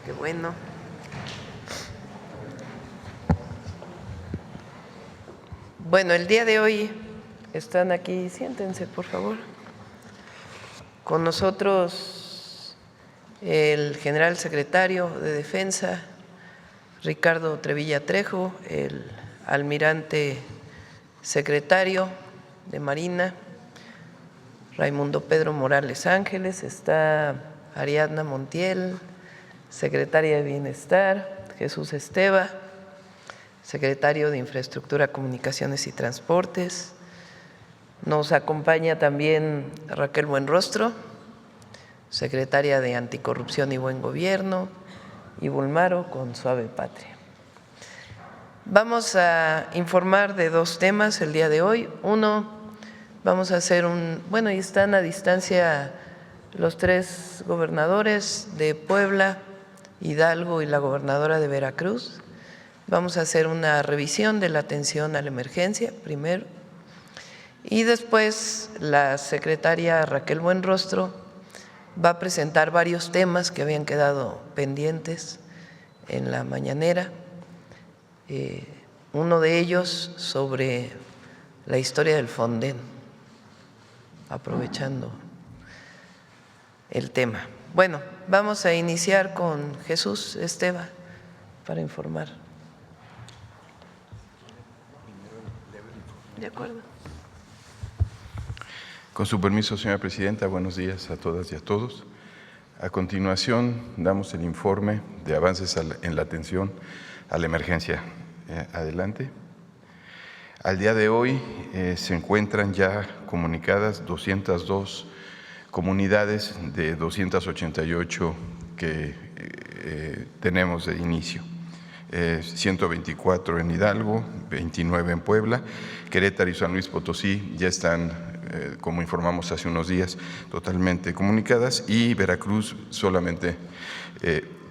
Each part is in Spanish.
Qué bueno. Bueno, el día de hoy están aquí, siéntense por favor, con nosotros el general secretario de Defensa, Ricardo Trevilla Trejo, el almirante secretario de Marina, Raimundo Pedro Morales Ángeles, está Ariadna Montiel, secretaria de Bienestar, Jesús Esteva, secretario de Infraestructura, Comunicaciones y Transportes. Nos acompaña también Raquel Buenrostro, secretaria de Anticorrupción y Buen Gobierno, y Bulmaro con Suave Patria. Vamos a informar de dos temas el día de hoy. Uno, vamos a hacer y están a distancia los tres gobernadores de Puebla, Hidalgo y la gobernadora de Veracruz. Vamos a hacer una revisión de la atención a la emergencia primero y después la secretaria Raquel Buenrostro va a presentar varios temas que habían quedado pendientes en la mañanera. Uno de ellos sobre la historia del Fonden, aprovechando el tema. Bueno, vamos a iniciar con Jesús Esteva para informar. De acuerdo. Con su permiso, señora presidenta, buenos días a todas y a todos. A continuación, damos el informe de avances en la atención a la emergencia. Adelante. Al día de hoy se encuentran ya comunicadas 202 comunidades de 288 que tenemos de inicio. 124 en Hidalgo, 29 en Puebla, Querétaro y San Luis Potosí ya están, como informamos hace unos días, totalmente comunicadas, y Veracruz solamente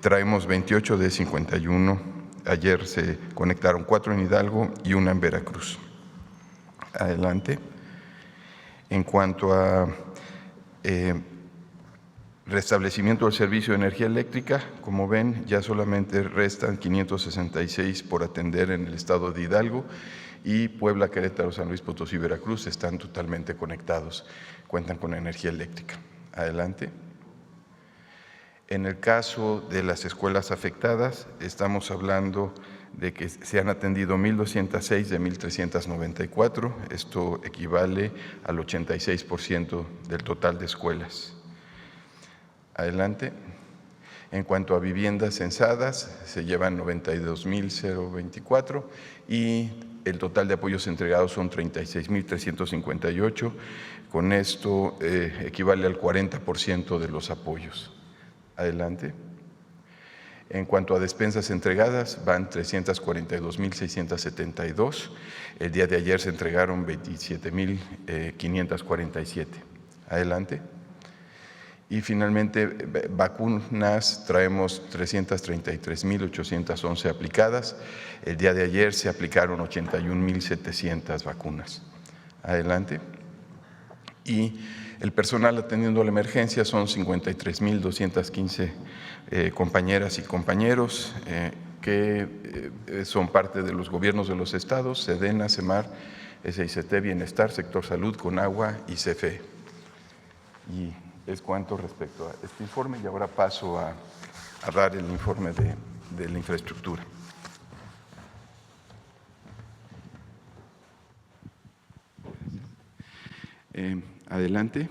traemos 28 de 51. Ayer se conectaron 4 en Hidalgo y 1 en Veracruz. Adelante. En cuanto a restablecimiento del servicio de energía eléctrica, como ven, ya solamente restan 566 por atender en el estado de Hidalgo, y Puebla, Querétaro, San Luis Potosí y Veracruz están totalmente conectados, cuentan con energía eléctrica. Adelante. En el caso de las escuelas afectadas, estamos hablando de que se han atendido 1,206 de 1,394, esto equivale al 86% del total de escuelas. Adelante. En cuanto a viviendas censadas, se llevan 92,024 y el total de apoyos entregados son 36,358. Con esto equivale al 40% de los apoyos. Adelante. En cuanto a despensas entregadas, van 342,672. El día de ayer se entregaron 27,547. Adelante. Y finalmente, vacunas, traemos 333,811 aplicadas. El día de ayer se aplicaron 81,700 vacunas. Adelante. Y el personal atendiendo la emergencia son 53,215 compañeras y compañeros que son parte de los gobiernos de los estados, SEDENA, SEMAR, SICT, Bienestar, Sector Salud, CONAGUA y CFE. Y es cuanto respecto a este informe, y ahora paso a dar el informe de la infraestructura. Adelante.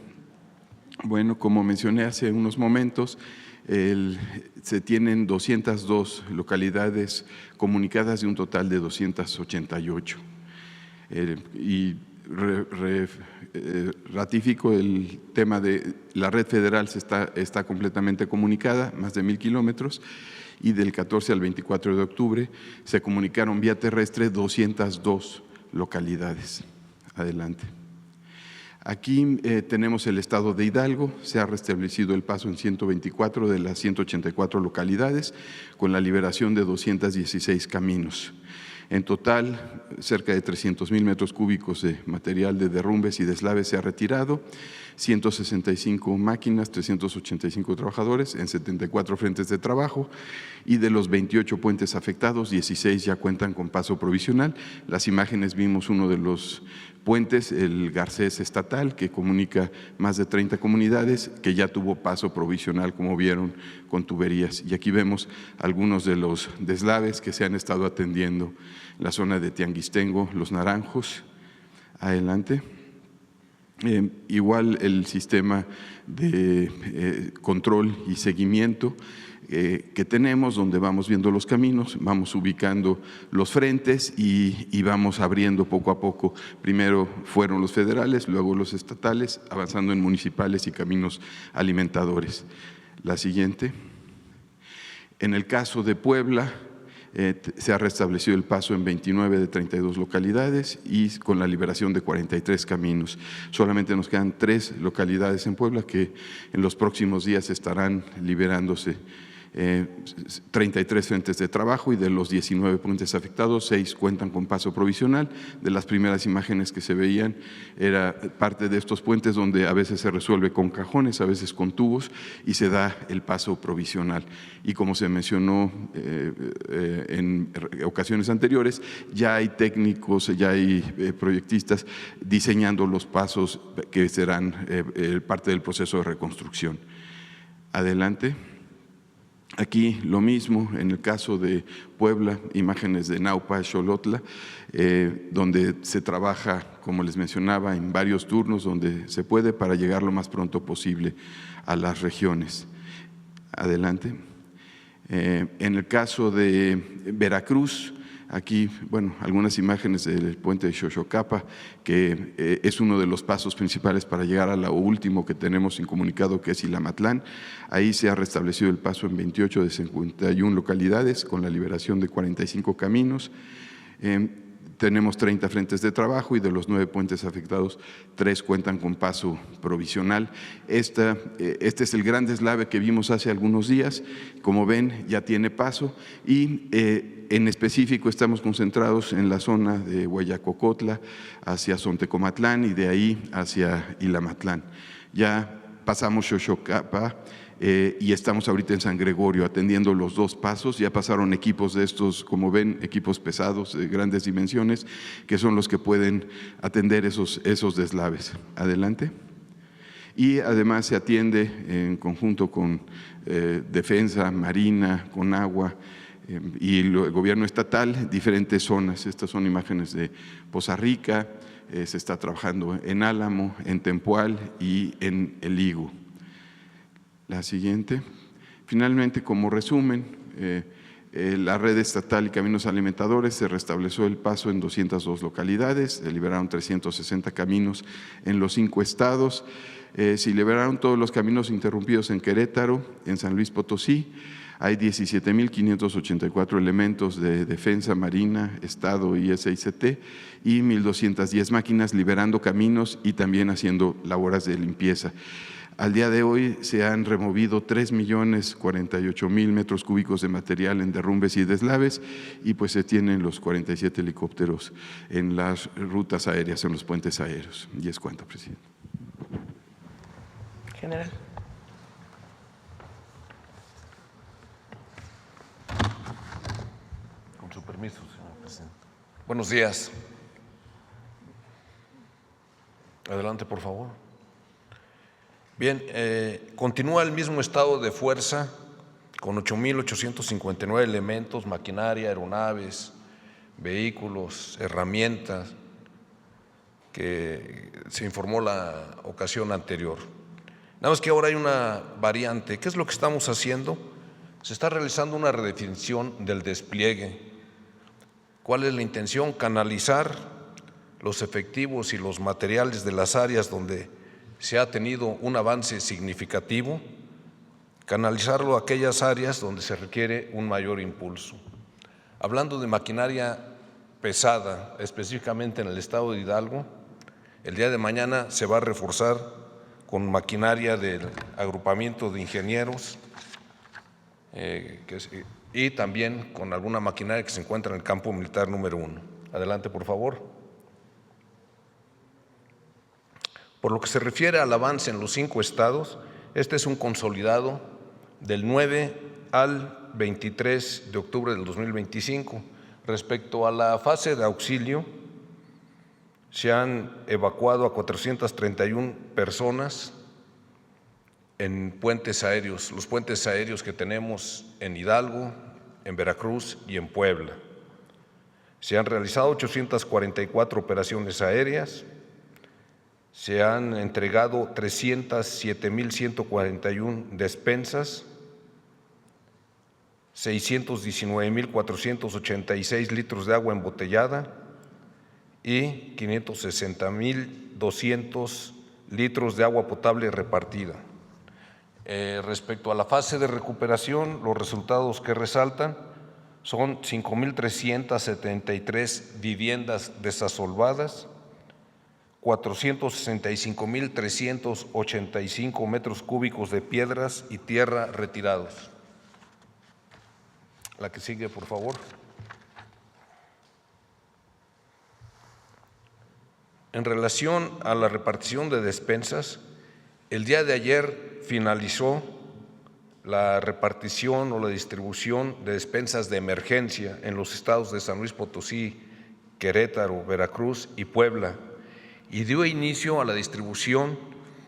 Bueno, como mencioné hace unos momentos, se tienen 202 localidades comunicadas de un total de 288. Ratifico el tema de la red federal está completamente comunicada, más de 1,000 kilómetros, y del 14 al 24 de octubre se comunicaron vía terrestre 202 localidades. Adelante. Aquí tenemos el estado de Hidalgo, se ha restablecido el paso en 124 de las 184 localidades con la liberación de 216 caminos. En total, cerca de 300,000 metros cúbicos de material de derrumbes y deslaves se ha retirado, 165 máquinas, 385 trabajadores en 74 frentes de trabajo, y de los 28 puentes afectados, 16 ya cuentan con paso provisional. Las imágenes vimos uno de los puentes, el Garcés Estatal, que comunica más de 30 comunidades, que ya tuvo paso provisional, como vieron, con tuberías. Y aquí vemos algunos de los deslaves que se han estado atendiendo en la zona de Tianguistengo, Los Naranjos. Adelante. Igual el sistema de control y seguimiento que tenemos, donde vamos viendo los caminos, vamos ubicando los frentes y vamos abriendo poco a poco. Primero fueron los federales, luego los estatales, avanzando en municipales y caminos alimentadores. La siguiente. En el caso de Puebla, se ha restablecido el paso en 29 de 32 localidades y con la liberación de 43 caminos. Solamente nos quedan 3 localidades en Puebla que en los próximos días estarán liberándose 33 frentes de trabajo, y de los 19 puentes afectados, 6 cuentan con paso provisional. De las primeras imágenes que se veían, era parte de estos puentes donde a veces se resuelve con cajones, a veces con tubos, y se da el paso provisional. Y como se mencionó en ocasiones anteriores, ya hay técnicos, ya hay proyectistas diseñando los pasos que serán parte del proceso de reconstrucción. Adelante. Aquí lo mismo, en el caso de Puebla, imágenes de Naupa, Xolotla, donde se trabaja, como les mencionaba, en varios turnos donde se puede para llegar lo más pronto posible a las regiones. Adelante. En el caso de Veracruz, aquí, bueno, algunas imágenes del puente de Xochocapa, que es uno de los pasos principales para llegar a lo último que tenemos incomunicado, que es Ilamatlán. Ahí se ha restablecido el paso en 28 de 51 localidades, con la liberación de 45 caminos. Tenemos 30 frentes de trabajo, y de los 9 puentes afectados, 3 cuentan con paso provisional. Este es el gran deslave que vimos hace algunos días. Como ven, ya tiene paso, y en específico estamos concentrados en la zona de Huayacocotla hacia Sontecomatlán, y de ahí hacia Ilamatlán. Ya pasamos Xochocapa, y estamos ahorita en San Gregorio atendiendo los 2 pasos. Ya pasaron equipos de estos, como ven, equipos pesados de grandes dimensiones, que son los que pueden atender esos deslaves. Adelante. Y además se atiende en conjunto con Defensa, Marina, con Agua y el gobierno estatal, diferentes zonas. Estas son imágenes de Poza Rica, se está trabajando en Álamo, en Tempual y en El Higo. La siguiente. Finalmente, como resumen, la red estatal y caminos alimentadores se restableció el paso en 202 localidades, se liberaron 360 caminos en los 5 estados, se liberaron todos los caminos interrumpidos en Querétaro, en San Luis Potosí. Hay 17,584 elementos de Defensa, Marina, Estado y SICT, y 1,210 máquinas liberando caminos y también haciendo labores de limpieza. Al día de hoy se han removido 3,048,000 metros cúbicos de material en derrumbes y deslaves, y pues se tienen los 47 helicópteros en las rutas aéreas, en los puentes aéreos. Y es cuanto, presidente. General. Con su permiso, señor presidente. Buenos días. Adelante, por favor. Bien, continúa el mismo estado de fuerza con 8,859 elementos, maquinaria, aeronaves, vehículos, herramientas, que se informó la ocasión anterior. Nada más que ahora hay una variante. ¿Qué es lo que estamos haciendo? Se está realizando una redefinición del despliegue. ¿Cuál es la intención? Canalizar los efectivos y los materiales de las áreas donde se ha tenido un avance significativo, canalizarlo a aquellas áreas donde se requiere un mayor impulso. Hablando de maquinaria pesada, específicamente en el estado de Hidalgo, el día de mañana se va a reforzar con maquinaria del agrupamiento de ingenieros y también con alguna maquinaria que se encuentra en el campo militar número 1. Adelante, por favor. Por lo que se refiere al avance en los 5 estados, este es un consolidado del 9 al 23 de octubre del 2025. Respecto a la fase de auxilio, se han evacuado a 431 personas en puentes aéreos, los puentes aéreos que tenemos en Hidalgo, en Veracruz y en Puebla. Se han realizado 844 operaciones aéreas, se han entregado 307.141 despensas, 619.486 litros de agua embotellada y 560.200 litros de agua potable repartida. Respecto a la fase de recuperación, los resultados que resaltan son 5.373 viviendas desasolvadas, 465.385 metros cúbicos de piedras y tierra retirados. La que sigue, por favor. En relación a la repartición de despensas, el día de ayer finalizó la repartición o la distribución de despensas de emergencia en los estados de San Luis Potosí, Querétaro, Veracruz y Puebla, y dio inicio a la distribución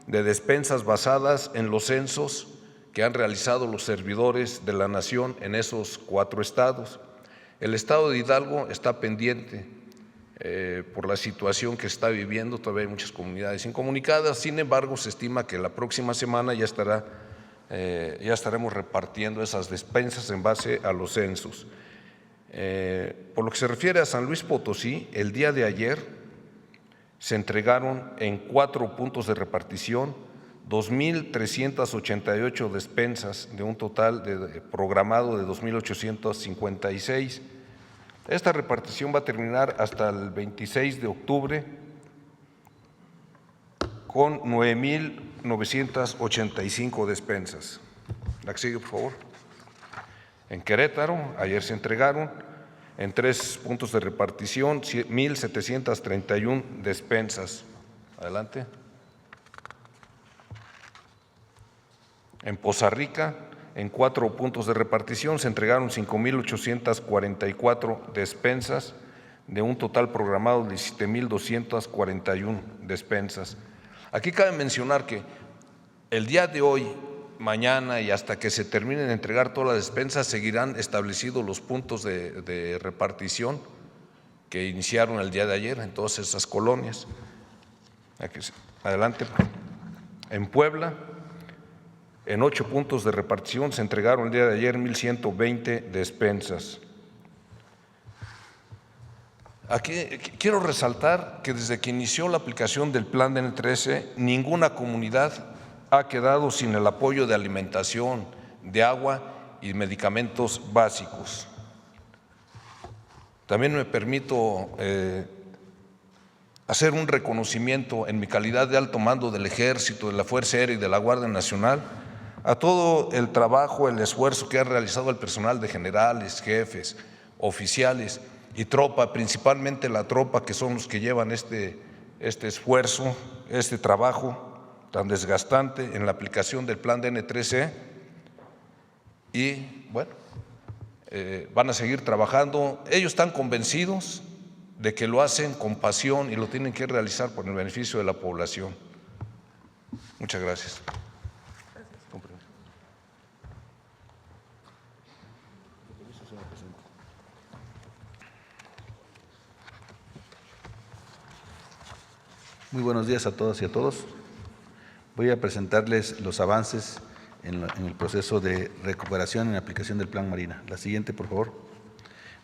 de despensas basadas en los censos que han realizado los servidores de la nación en esos 4 estados. El estado de Hidalgo está pendiente por la situación que está viviendo, todavía hay muchas comunidades incomunicadas, sin embargo se estima que la próxima semana ya estaremos repartiendo esas despensas en base a los censos. Por lo que se refiere a San Luis Potosí, el día de ayer se entregaron en 4 puntos de repartición 2.388 despensas de un total programado de 2.856. Esta repartición va a terminar hasta el 26 de octubre con 9.985 despensas. La que sigue, por favor. En Querétaro, ayer se entregaron en 3 puntos de repartición 1.731 despensas. Adelante. En Poza Rica, en 4 puntos de repartición se entregaron 5.844 despensas de un total programado de 17.241 despensas. Aquí cabe mencionar que el día de hoy, mañana y hasta que se terminen de entregar todas las despensas, seguirán establecidos los puntos de repartición que iniciaron el día de ayer en todas esas colonias. Aquí, adelante. En Puebla, en 8 puntos de repartición se entregaron el día de ayer 1.120 despensas. Aquí quiero resaltar que desde que inició la aplicación del Plan DN13, ninguna comunidad ha quedado sin el apoyo de alimentación, de agua y medicamentos básicos. También me permito hacer un reconocimiento en mi calidad de alto mando del Ejército, de la Fuerza Aérea y de la Guardia Nacional a todo el trabajo, el esfuerzo que ha realizado el personal de generales, jefes, oficiales y tropa, principalmente la tropa, que son los que llevan este esfuerzo, este trabajo tan desgastante en la aplicación del Plan DN13. Y bueno, van a seguir trabajando. Ellos están convencidos de que lo hacen con pasión y lo tienen que realizar por el beneficio de la población. Muchas gracias. Muy buenos días a todas y a todos. Voy a presentarles los avances en el proceso de recuperación en aplicación del Plan Marina. La siguiente, por favor.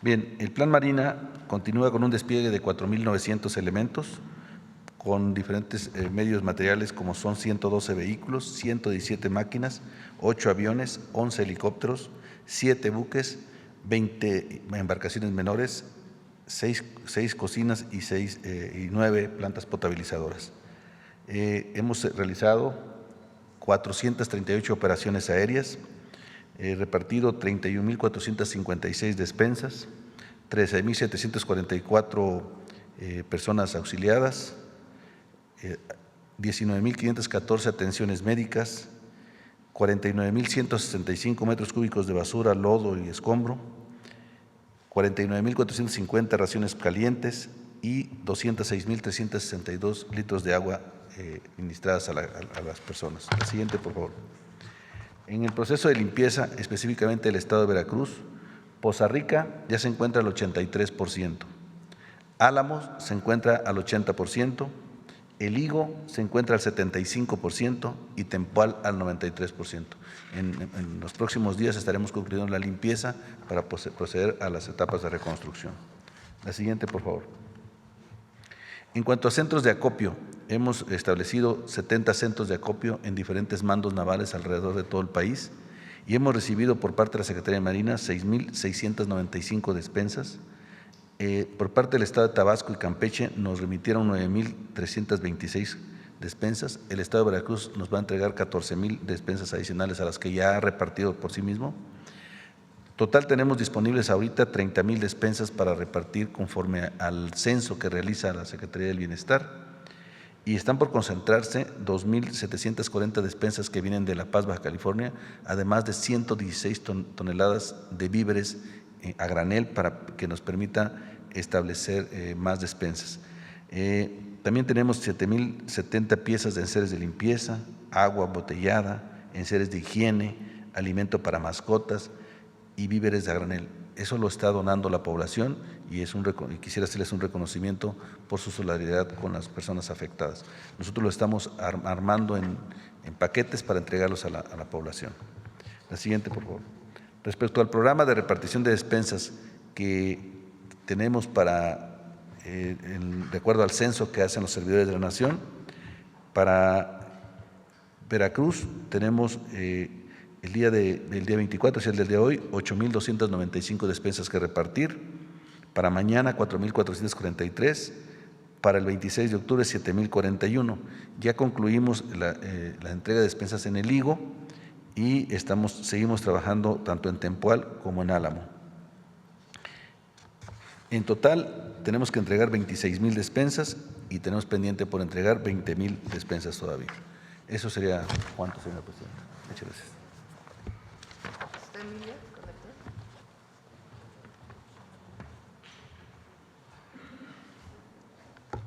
Bien, el Plan Marina continúa con un despliegue de 4.900 elementos con diferentes medios materiales, como son 112 vehículos, 117 máquinas, 8 aviones, 11 helicópteros, 7 buques, 20 embarcaciones menores, 6 cocinas y 9 plantas potabilizadoras. Hemos realizado 438 operaciones aéreas, repartido 31.456 despensas, 13.744 personas auxiliadas, 19.514 atenciones médicas, 49.165 metros cúbicos de basura, lodo y escombro, 49.450 raciones calientes y 206.362 litros de agua administradas a las personas. La siguiente, por favor. En el proceso de limpieza, específicamente del estado de Veracruz, Poza Rica ya se encuentra al 83%, Álamos se encuentra al 80%, El Higo se encuentra al 75% y Tempual al 93%. En los próximos días estaremos concluyendo la limpieza para proceder a las etapas de reconstrucción. La siguiente, por favor. En cuanto a centros de acopio, hemos establecido 70 centros de acopio en diferentes mandos navales alrededor de todo el país y hemos recibido por parte de la Secretaría de Marina 6.695 despensas. Por parte del Estado de Tabasco y Campeche nos remitieron 9.326 despensas. El Estado de Veracruz nos va a entregar 14.000 despensas adicionales a las que ya ha repartido por sí mismo. Total tenemos disponibles ahorita 30.000 despensas para repartir conforme al censo que realiza la Secretaría del Bienestar y están por concentrarse 2.740 despensas que vienen de La Paz, Baja California, además de 116 toneladas de víveres a granel para que nos permita establecer más despensas. También tenemos 7.070 piezas de enseres de limpieza, agua embotellada, enseres de higiene, alimento para mascotas y víveres de a granel. Eso lo está donando la población y quisiera hacerles un reconocimiento por su solidaridad con las personas afectadas. Nosotros lo estamos armando en paquetes para entregarlos a la población. La siguiente, por favor. Respecto al programa de repartición de despensas que tenemos de acuerdo al censo que hacen los servidores de la Nación, para Veracruz tenemos el día 24, es el del día de hoy, 8.295 despensas que repartir, para mañana 4.443, para el 26 de octubre 7.041. Ya concluimos la entrega de despensas en El Higo y seguimos trabajando tanto en Tempual como en Álamo. En total tenemos que entregar 26.000 despensas y tenemos pendiente por entregar 20.000 despensas todavía. Eso sería cuánto, señora presidenta. Muchas gracias.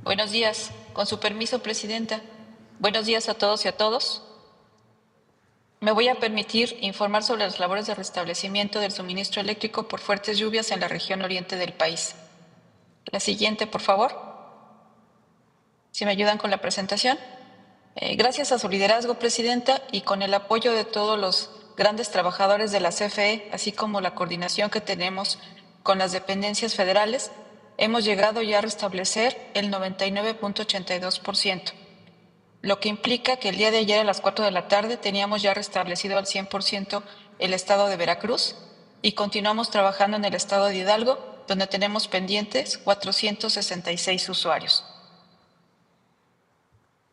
Buenos días. Con su permiso, presidenta. Buenos días a todos y a todos. Me voy a permitir informar sobre las labores de restablecimiento del suministro eléctrico por fuertes lluvias en la región oriente del país. La siguiente, por favor. Si me ayudan con la presentación. Gracias a su liderazgo, presidenta, y con el apoyo de todos los grandes trabajadores de la CFE, así como la coordinación que tenemos con las dependencias federales, hemos llegado ya a restablecer el 99.82%, lo que implica que el día de ayer a las 4 de la tarde teníamos ya restablecido al 100% el estado de Veracruz y continuamos trabajando en el estado de Hidalgo, donde tenemos pendientes 466 usuarios.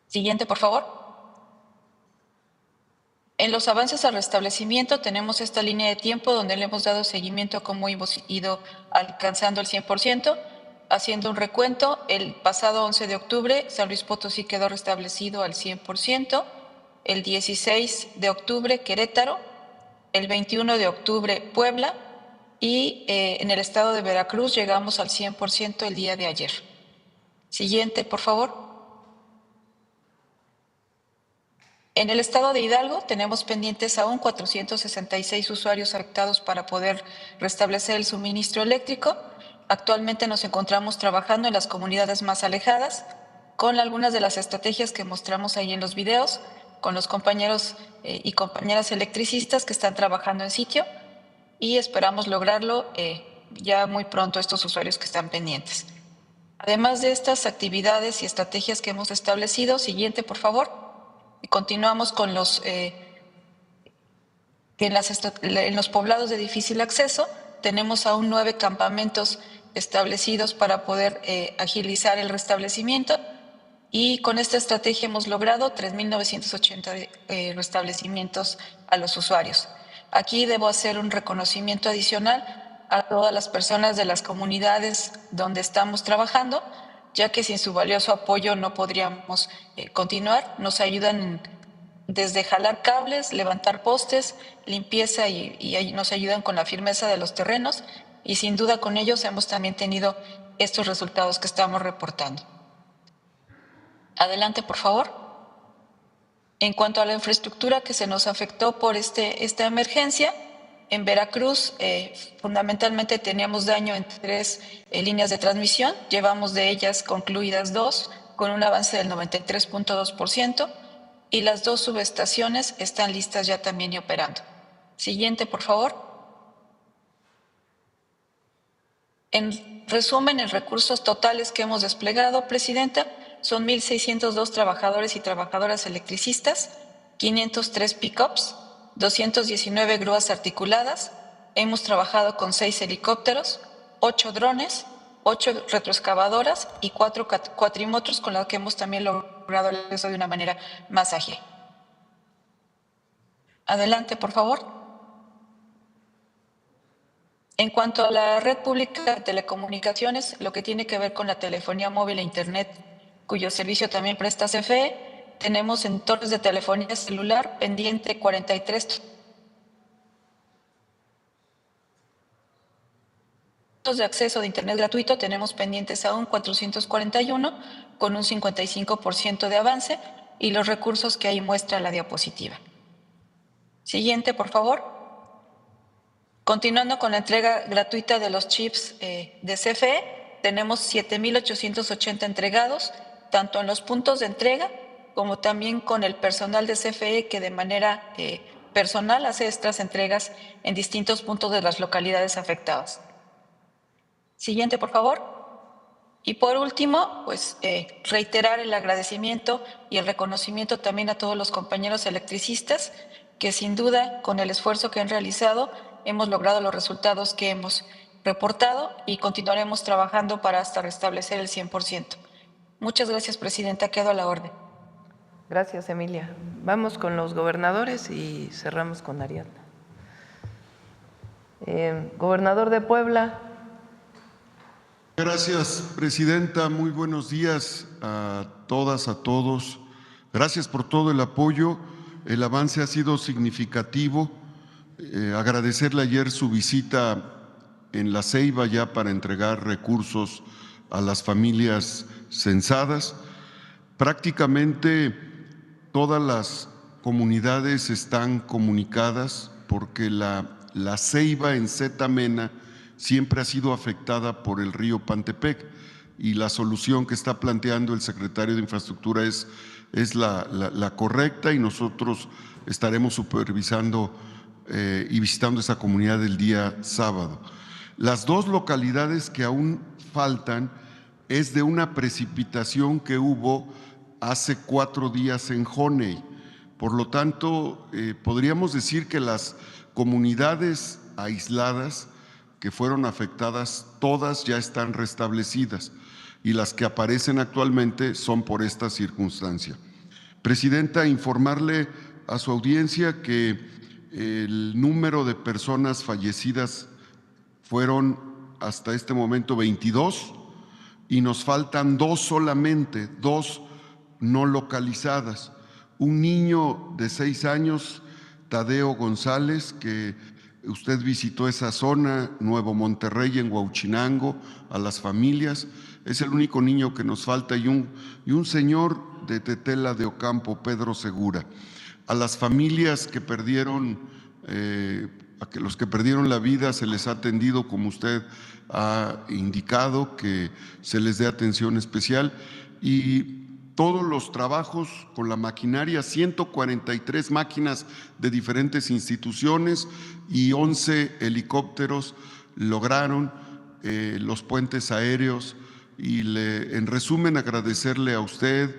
Siguiente, por favor. En los avances al restablecimiento tenemos esta línea de tiempo donde le hemos dado seguimiento a cómo hemos ido alcanzando el 100%. Haciendo un recuento, el pasado 11 de octubre San Luis Potosí quedó restablecido al 100%, el 16 de octubre Querétaro, el 21 de octubre Puebla y en el estado de Veracruz llegamos al 100% el día de ayer. Siguiente, por favor. En el estado de Hidalgo tenemos pendientes aún 466 usuarios afectados para poder restablecer el suministro eléctrico. Actualmente nos encontramos trabajando en las comunidades más alejadas con algunas de las estrategias que mostramos ahí en los videos, con los compañeros y compañeras electricistas que están trabajando en sitio y esperamos lograrlo ya muy pronto estos usuarios que están pendientes. Además de estas actividades y estrategias que hemos establecido, siguiente por favor, y continuamos con los en los poblados de difícil acceso tenemos aún 9 campamentos establecidos para poder agilizar el restablecimiento y con esta estrategia hemos logrado 3.980 restablecimientos a los usuarios. Aquí debo hacer un reconocimiento adicional a todas las personas de las comunidades donde estamos trabajando, ya que sin su valioso apoyo no podríamos continuar. Nos ayudan desde jalar cables, levantar postes, limpieza y nos ayudan con la firmeza de los terrenos, y sin duda con ellos hemos también tenido estos resultados que estamos reportando. Adelante, por favor. En cuanto a la infraestructura que se nos afectó por esta emergencia, en Veracruz fundamentalmente teníamos daño en 3 líneas de transmisión, llevamos de ellas concluidas 2 con un avance del 93.2%, y las 2 subestaciones están listas ya también y operando. Siguiente, por favor. En resumen, en recursos totales que hemos desplegado, Presidenta, son 1,602 trabajadores y trabajadoras electricistas, 503 pick-ups, 219 grúas articuladas. Hemos trabajado con 6 helicópteros, 8 drones, 8 retroexcavadoras y 4 cuatrimotros, con los que hemos también logrado el acceso de una manera más ágil. Adelante, por favor. En cuanto a la red pública de telecomunicaciones, lo que tiene que ver con la telefonía móvil e Internet, cuyo servicio también presta CFE, tenemos en torres de telefonía celular pendiente 43 de acceso de Internet gratuito, tenemos pendientes aún 441 con un 55% de avance, y los recursos que ahí muestra la diapositiva. Siguiente, por favor. Continuando con la entrega gratuita de los chips de CFE, tenemos 7,880 entregados, tanto en los puntos de entrega como también con el personal de CFE que de manera personal hace estas entregas en distintos puntos de las localidades afectadas. Siguiente, por favor. Y por último, pues reiterar el agradecimiento y el reconocimiento también a todos los compañeros electricistas que sin duda con el esfuerzo que han realizado hemos logrado los resultados que hemos reportado, y continuaremos trabajando para hasta restablecer el 100%. Muchas gracias, Presidenta. Quedo a la orden. Gracias, Emilia. Vamos con los gobernadores y cerramos con Ariadna. Gobernador de Puebla. Gracias, Presidenta. Muy buenos días a todas, a todos. Gracias por todo el apoyo. El avance ha sido significativo. Agradecerle ayer su visita en La Ceiba ya para entregar recursos a las familias censadas. Prácticamente todas las comunidades están comunicadas porque la Ceiba en Zetamena siempre ha sido afectada por el río Pantepec, y la solución que está planteando el secretario de Infraestructura es la correcta, y nosotros estaremos supervisando y visitando esa comunidad el día sábado. Las 2 localidades que aún faltan es de una precipitación que hubo hace 4 días en Joney. Por lo tanto, podríamos decir que las comunidades aisladas que fueron afectadas, todas ya están restablecidas, y las que aparecen actualmente son por esta circunstancia. Presidenta, informarle a su audiencia que el número de personas fallecidas fueron hasta este momento 22, y nos faltan 2 solamente, 2 no localizadas. Un niño de 6 años, Tadeo González, que usted visitó esa zona, Nuevo Monterrey, en Huauchinango, a las familias. Es el único niño que nos falta, y un señor de Tetela de Ocampo, Pedro Segura. A las familias que perdieron, los que perdieron la vida, se les ha atendido, como usted ha indicado, que se les dé atención especial, y todos los trabajos con la maquinaria, 143 máquinas de diferentes instituciones y 11 helicópteros lograron los puentes aéreos. Y en resumen, agradecerle a usted,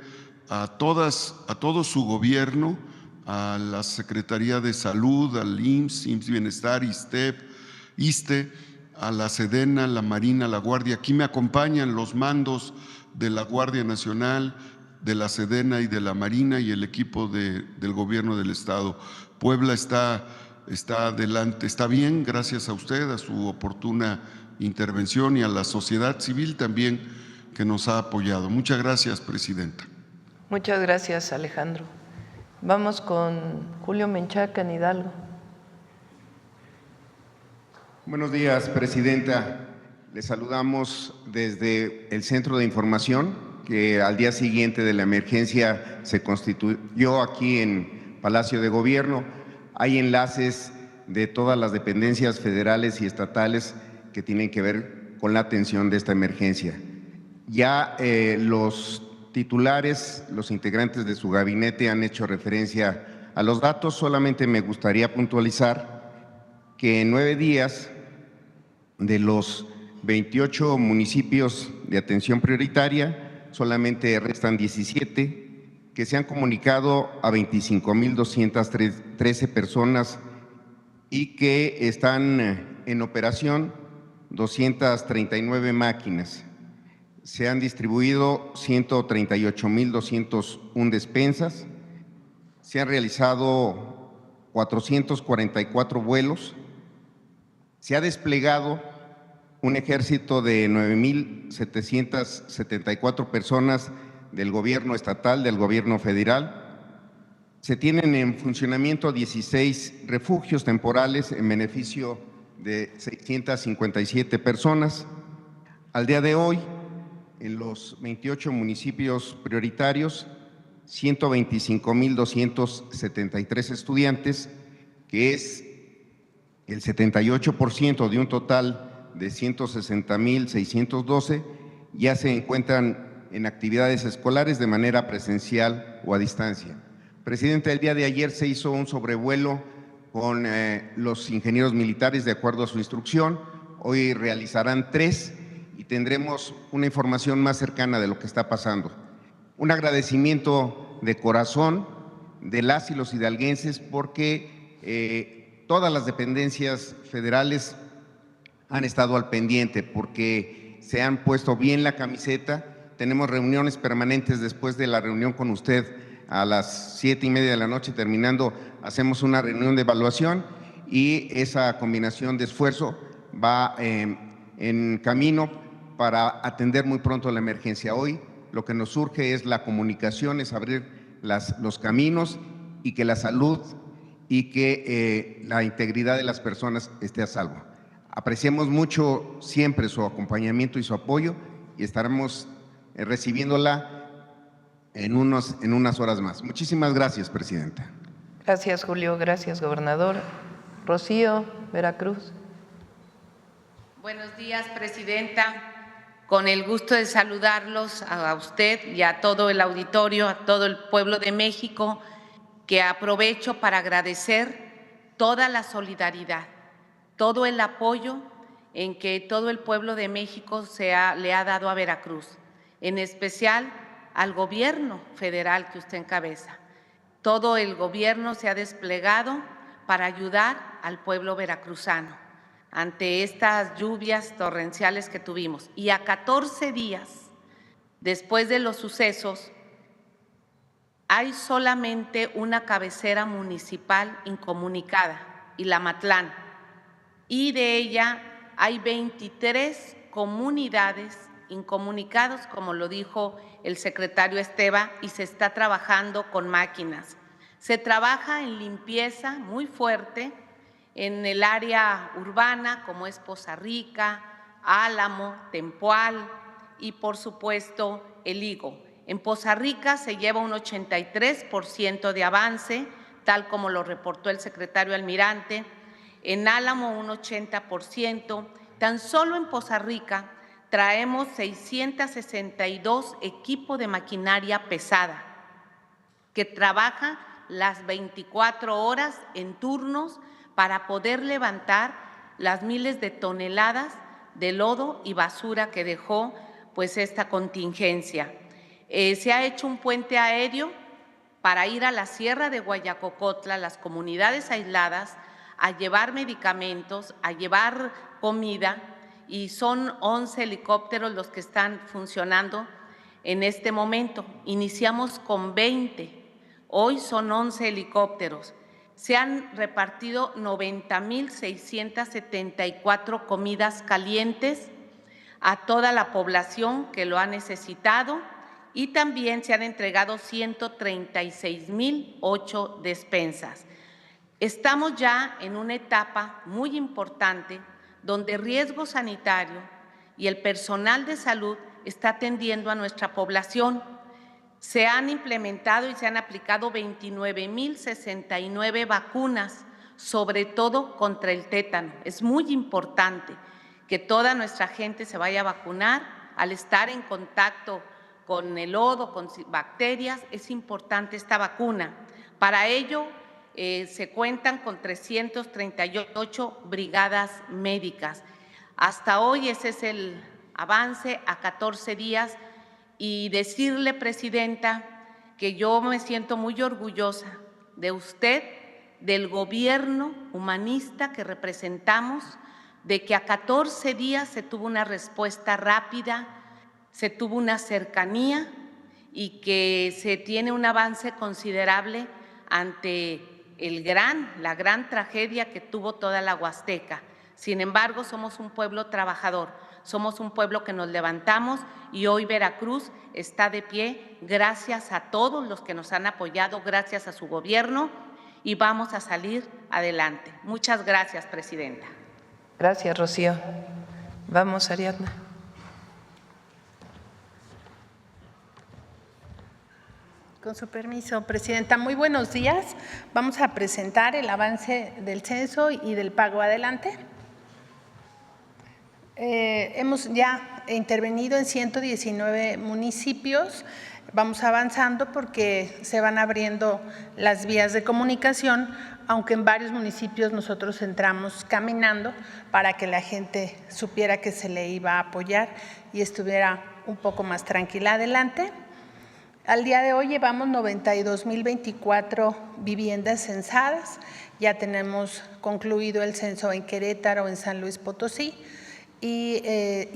a todo su gobierno, a la Secretaría de Salud, al IMSS Bienestar, ISSSTE, a la Sedena, la Marina, la Guardia. Aquí me acompañan los mandos de la Guardia Nacional, de la Sedena y de la Marina, y el equipo del gobierno del Estado. Puebla está está adelante, está bien, gracias a usted, a su oportuna intervención y a la sociedad civil también que nos ha apoyado. Muchas gracias, presidenta. Muchas gracias, Alejandro. Vamos con Julio Menchaca en Hidalgo. Buenos días, presidenta. Les saludamos desde el Centro de Información, que al día siguiente de la emergencia se constituyó aquí en Palacio de Gobierno. Hay enlaces de todas las dependencias federales y estatales que tienen que ver con la atención de esta emergencia. Ya los titulares, los integrantes de su gabinete han hecho referencia a los datos. Solamente me gustaría puntualizar que en 9 días de los 28 municipios de atención prioritaria, solamente restan 17 que se han comunicado a 25,213 personas y que están en operación 239 máquinas. Se han distribuido 138,201 despensas, se han realizado 444 vuelos, se ha desplegado un ejército de 9,774 personas del gobierno estatal, del gobierno federal. Se tienen en funcionamiento 16 refugios temporales en beneficio de 657 personas. Al día de hoy, en los 28 municipios prioritarios, 125,273 estudiantes, que es el 78% de un total de 160,612, ya se encuentran en actividades escolares de manera presencial o a distancia. Presidente, el día de ayer se hizo un sobrevuelo con los ingenieros militares de acuerdo a su instrucción. Hoy realizarán 3 y tendremos una información más cercana de lo que está pasando. Un agradecimiento de corazón de las y los hidalguenses porque todas las dependencias federales han estado al pendiente, porque se han puesto bien la camiseta. Tenemos reuniones permanentes después de la reunión con usted a las 7:30 de la noche, terminando, hacemos una reunión de evaluación y esa combinación de esfuerzo va en camino para atender muy pronto la emergencia. Hoy lo que nos surge es la comunicación, es abrir los caminos y que la salud y que la integridad de las personas esté a salvo. Apreciamos mucho siempre su acompañamiento y su apoyo y estaremos recibiéndola en unas horas más. Muchísimas gracias, presidenta. Gracias, Julio. Gracias, gobernador. Rocío, Veracruz. Buenos días, presidenta. Con el gusto de saludarlos a usted y a todo el auditorio, a todo el pueblo de México, que aprovecho para agradecer toda la solidaridad, todo el apoyo en que todo el pueblo de México le ha dado a Veracruz, en especial al gobierno federal que usted encabeza. Todo el gobierno se ha desplegado para ayudar al pueblo veracruzano ante estas lluvias torrenciales que tuvimos. Y a 14 días después de los sucesos, hay solamente una cabecera municipal incomunicada, Ilamatlán, y de ella hay 23 comunidades incomunicadas, como lo dijo el secretario Esteva, y se está trabajando con máquinas. Se trabaja en limpieza muy fuerte en el área urbana, como es Poza Rica, Álamo, Tempoal y, por supuesto, El Higo. En Poza Rica se lleva un 83% de avance, tal como lo reportó el secretario Almirante. En Álamo un 80%. Tan solo en Poza Rica traemos 662 equipos de maquinaria pesada que trabaja las 24 horas en turnos para poder levantar las miles de toneladas de lodo y basura que dejó pues esta contingencia. Se ha hecho un puente aéreo para ir a la Sierra de Guayacocotla, las comunidades aisladas, a llevar medicamentos, a llevar comida, y son 11 helicópteros los que están funcionando en este momento. Iniciamos con 20, hoy son 11 helicópteros se han repartido 90,674 comidas calientes a toda la población que lo ha necesitado y también se han entregado 136,008 despensas. Estamos ya en una etapa muy importante donde riesgo sanitario y el personal de salud está atendiendo a nuestra población. Se han implementado y se han aplicado 29,069 vacunas, sobre todo contra el tétano. Es muy importante que toda nuestra gente se vaya a vacunar. Al estar en contacto con el lodo, con bacterias, es importante esta vacuna. Para ello, se cuentan con 338 brigadas médicas. Hasta hoy ese es el avance a 14 días y decirle, Presidenta, que yo me siento muy orgullosa de usted, del gobierno humanista que representamos, de que a 14 días se tuvo una respuesta rápida, se tuvo una cercanía y que se tiene un avance considerable ante la gran tragedia que tuvo toda la Huasteca. Sin embargo, somos un pueblo trabajador, somos un pueblo que nos levantamos y hoy Veracruz está de pie gracias a todos los que nos han apoyado, gracias a su gobierno y vamos a salir adelante. Muchas gracias, Presidenta. Gracias, Rocío. Vamos, Ariadna. Con su permiso, Presidenta. Muy buenos días. Vamos a presentar el avance del censo y del pago adelante. Hemos ya intervenido en 119 municipios. Vamos avanzando porque se van abriendo las vías de comunicación, aunque en varios municipios nosotros entramos caminando para que la gente supiera que se le iba a apoyar y estuviera un poco más tranquila. Adelante. Al día de hoy llevamos 92,024 viviendas censadas. Ya tenemos concluido el censo en Querétaro, en San Luis Potosí y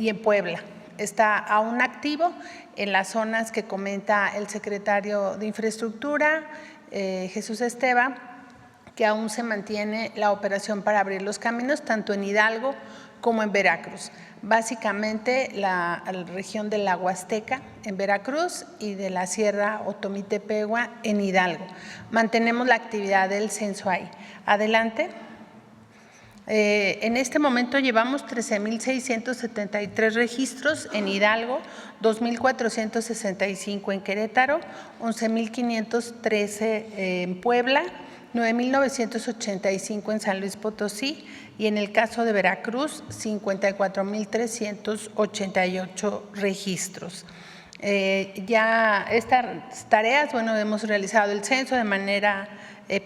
en Puebla. Está aún activo en las zonas que comenta el secretario de Infraestructura, Jesús Esteva, que aún se mantiene la operación para abrir los caminos, tanto en Hidalgo como en Veracruz. Básicamente la región de la Huasteca en Veracruz y de la Sierra Otomitepegua en Hidalgo. Mantenemos la actividad del censo ahí. Adelante. En este momento llevamos 13,673 registros en Hidalgo, 2,465 en Querétaro, 11,513 en Puebla, 9,985 en San Luis Potosí y en el caso de Veracruz, 54,388 registros. Ya estas tareas, hemos realizado el censo de manera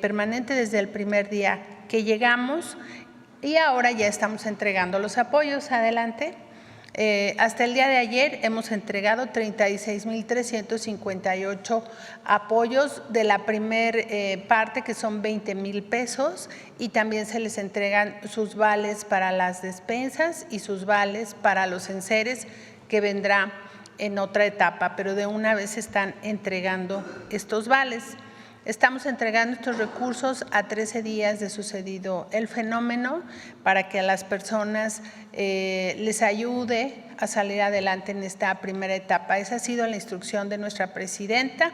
permanente desde el primer día que llegamos y ahora ya estamos entregando los apoyos. Adelante. Hasta el día de ayer hemos entregado 36,358 apoyos de la primer parte, que son 20,000 pesos, y también se les entregan sus vales para las despensas y sus vales para los enseres, que vendrá en otra etapa, pero de una vez se están entregando estos vales. Estamos entregando estos recursos a 13 días de sucedido el fenómeno para que a las personas les ayude a salir adelante en esta primera etapa. Esa ha sido la instrucción de nuestra presidenta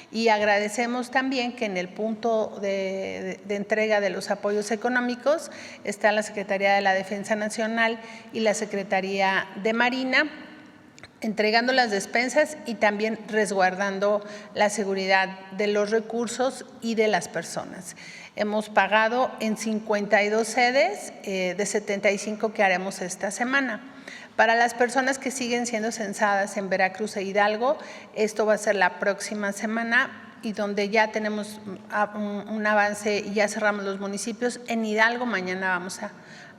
y agradecemos también que en el punto de entrega de los apoyos económicos está la Secretaría de la Defensa Nacional y la Secretaría de Marina, entregando las despensas y también resguardando la seguridad de los recursos y de las personas. Hemos pagado en 52 sedes de 75 que haremos esta semana. Para las personas que siguen siendo censadas en Veracruz e Hidalgo, esto va a ser la próxima semana y donde ya tenemos un avance y ya cerramos los municipios. En Hidalgo mañana vamos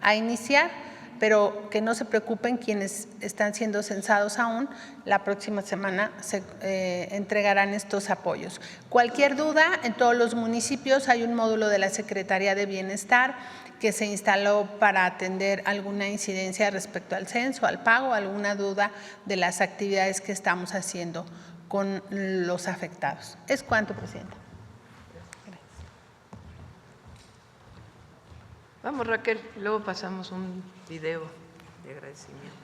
a iniciar, pero que no se preocupen quienes están siendo censados aún, la próxima semana se entregarán estos apoyos. Cualquier duda, en todos los municipios hay un módulo de la Secretaría de Bienestar que se instaló para atender alguna incidencia respecto al censo, al pago, alguna duda de las actividades que estamos haciendo con los afectados. Es cuanto, Presidenta. Vamos, Raquel, y luego pasamos un video de agradecimiento.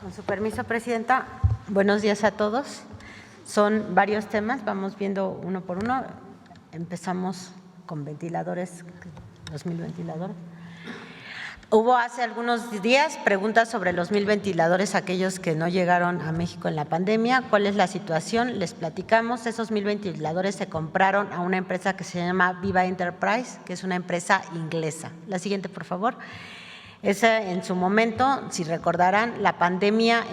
Con su permiso, Presidenta, buenos días a todos. Son varios temas, vamos viendo uno por uno. Empezamos con ventiladores, 2,000 ventiladores. Hubo hace algunos días preguntas sobre los 1,000 ventiladores, aquellos que no llegaron a México en la pandemia. ¿Cuál es la situación? Les platicamos. Esos 1,000 ventiladores se compraron a una empresa que se llama Viva Enterprise, que es una empresa inglesa. La siguiente, por favor. Esa, en su momento, si recordarán, la pandemia,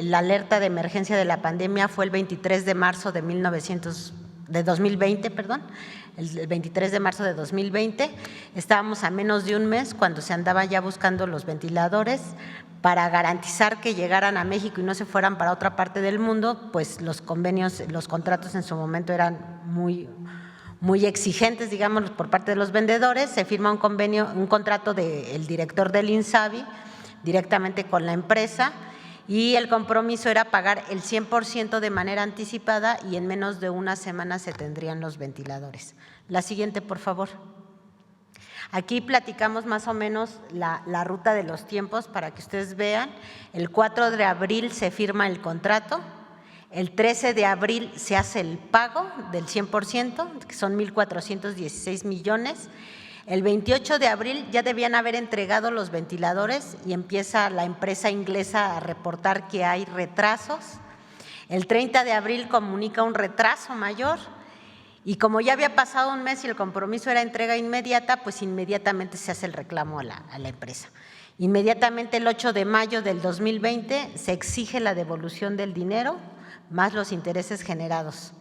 la alerta de emergencia de la pandemia fue el 23 de marzo de 2020, perdón. El 23 de marzo de 2020, estábamos a menos de un mes cuando se andaba ya buscando los ventiladores para garantizar que llegaran a México y no se fueran para otra parte del mundo, pues los convenios, los contratos en su momento eran muy exigentes, digamos, por parte de los vendedores. Se firma un convenio, un contrato del director del INSABI directamente con la empresa, y el compromiso era pagar el 100% de manera anticipada y en menos de una semana se tendrían los ventiladores. La siguiente, por favor. Aquí platicamos más o menos la ruta de los tiempos para que ustedes vean. El 4 de abril se firma el contrato, el 13 de abril se hace el pago del 100%, que son 1,416 millones. El 28 de abril ya debían haber entregado los ventiladores y empieza la empresa inglesa a reportar que hay retrasos. El 30 de abril comunica un retraso mayor y como ya había pasado un mes y el compromiso era entrega inmediata, pues inmediatamente se hace el reclamo a la empresa. Inmediatamente el 8 de mayo del 2020 se exige la devolución del dinero más los intereses generados.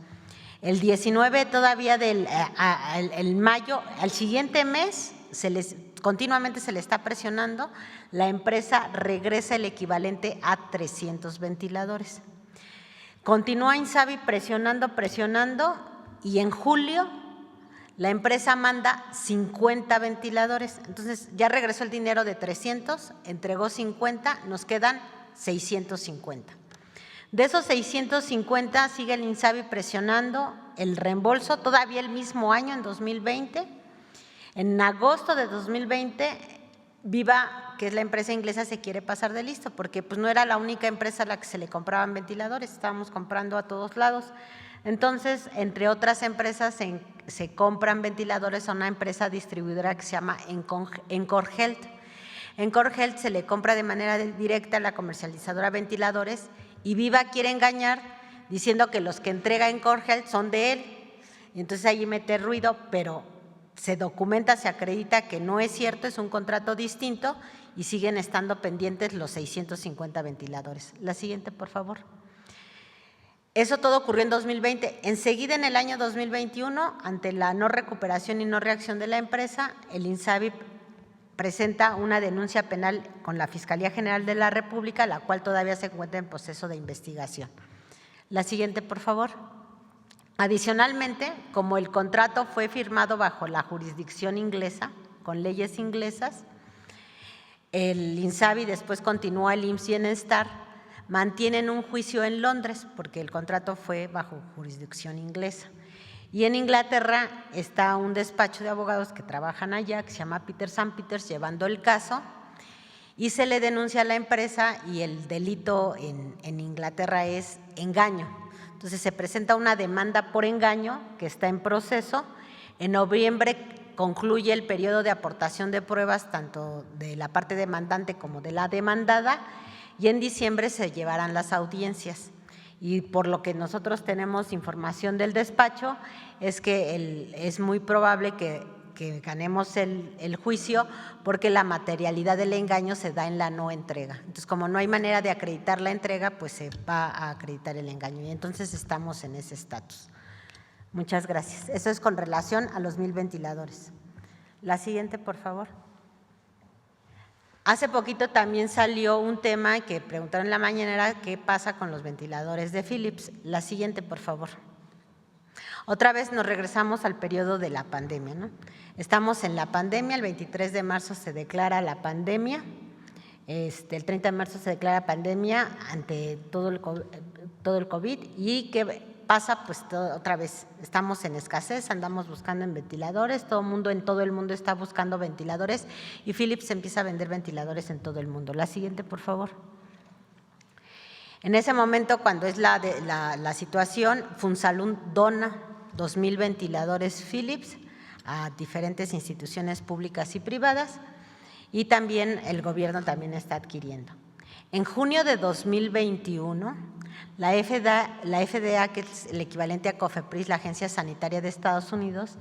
El 19 todavía el mayo, al siguiente mes, continuamente se le está presionando, la empresa regresa el equivalente a 300 ventiladores. Continúa INSABI presionando y en julio la empresa manda 50 ventiladores. Entonces ya regresó el dinero de 300, entregó 50, nos quedan 650. De esos 650 sigue el INSABI presionando el reembolso todavía el mismo año, en 2020. En agosto de 2020, Viva, que es la empresa inglesa, se quiere pasar de listo porque pues no era la única empresa a la que se le compraban ventiladores, estábamos comprando a todos lados. Entonces, entre otras empresas, se compran ventiladores a una empresa distribuidora que se llama Encore Health. Encore Health se le compra de manera directa a la comercializadora ventiladores y Viva quiere engañar diciendo que los que entrega Encore Health son de él. Y entonces ahí mete ruido, pero se documenta, se acredita que no es cierto, es un contrato distinto y siguen estando pendientes los 650 ventiladores. La siguiente, por favor. Eso todo ocurrió en 2020. Enseguida, en el año 2021, ante la no recuperación y no reacción de la empresa, el INSABI presenta una denuncia penal con la Fiscalía General de la República, la cual todavía se encuentra en proceso de investigación. La siguiente, por favor. Adicionalmente, como el contrato fue firmado bajo la jurisdicción inglesa, con leyes inglesas, el INSABI después continúa el IMSS y Bienestar, mantienen un juicio en Londres porque el contrato fue bajo jurisdicción inglesa. Y en Inglaterra está un despacho de abogados que trabajan allá, que se llama Peters & Peters, llevando el caso, y se le denuncia a la empresa y el delito en Inglaterra es engaño. Entonces se presenta una demanda por engaño que está en proceso. En noviembre concluye el periodo de aportación de pruebas tanto de la parte demandante como de la demandada y en diciembre se llevarán las audiencias. Y por lo que nosotros tenemos información del despacho es que es muy probable que ganemos el juicio porque la materialidad del engaño se da en la no entrega. Entonces, como no hay manera de acreditar la entrega, pues se va a acreditar el engaño y entonces estamos en ese estatus. Muchas gracias. Eso es con relación a los 1,000 ventiladores. La siguiente, por favor. Hace poquito también salió un tema que preguntaron en la mañanera, ¿qué pasa con los ventiladores de Philips? La siguiente, por favor. Otra vez nos regresamos al periodo de la pandemia, ¿no? Estamos en la pandemia, el 23 de marzo se declara la pandemia, el 30 de marzo se declara pandemia ante todo el COVID y que pasa? Pues otra vez, estamos en escasez, andamos buscando en ventiladores, todo el mundo en todo el mundo está buscando ventiladores y Philips empieza a vender ventiladores en todo el mundo. La siguiente, por favor. En ese momento, cuando es la situación, Funsalud dona 2,000 ventiladores Philips a diferentes instituciones públicas y privadas y también el gobierno también está adquiriendo. En junio de 2021, la FDA, que es el equivalente a COFEPRIS, la Agencia Sanitaria de Estados Unidos,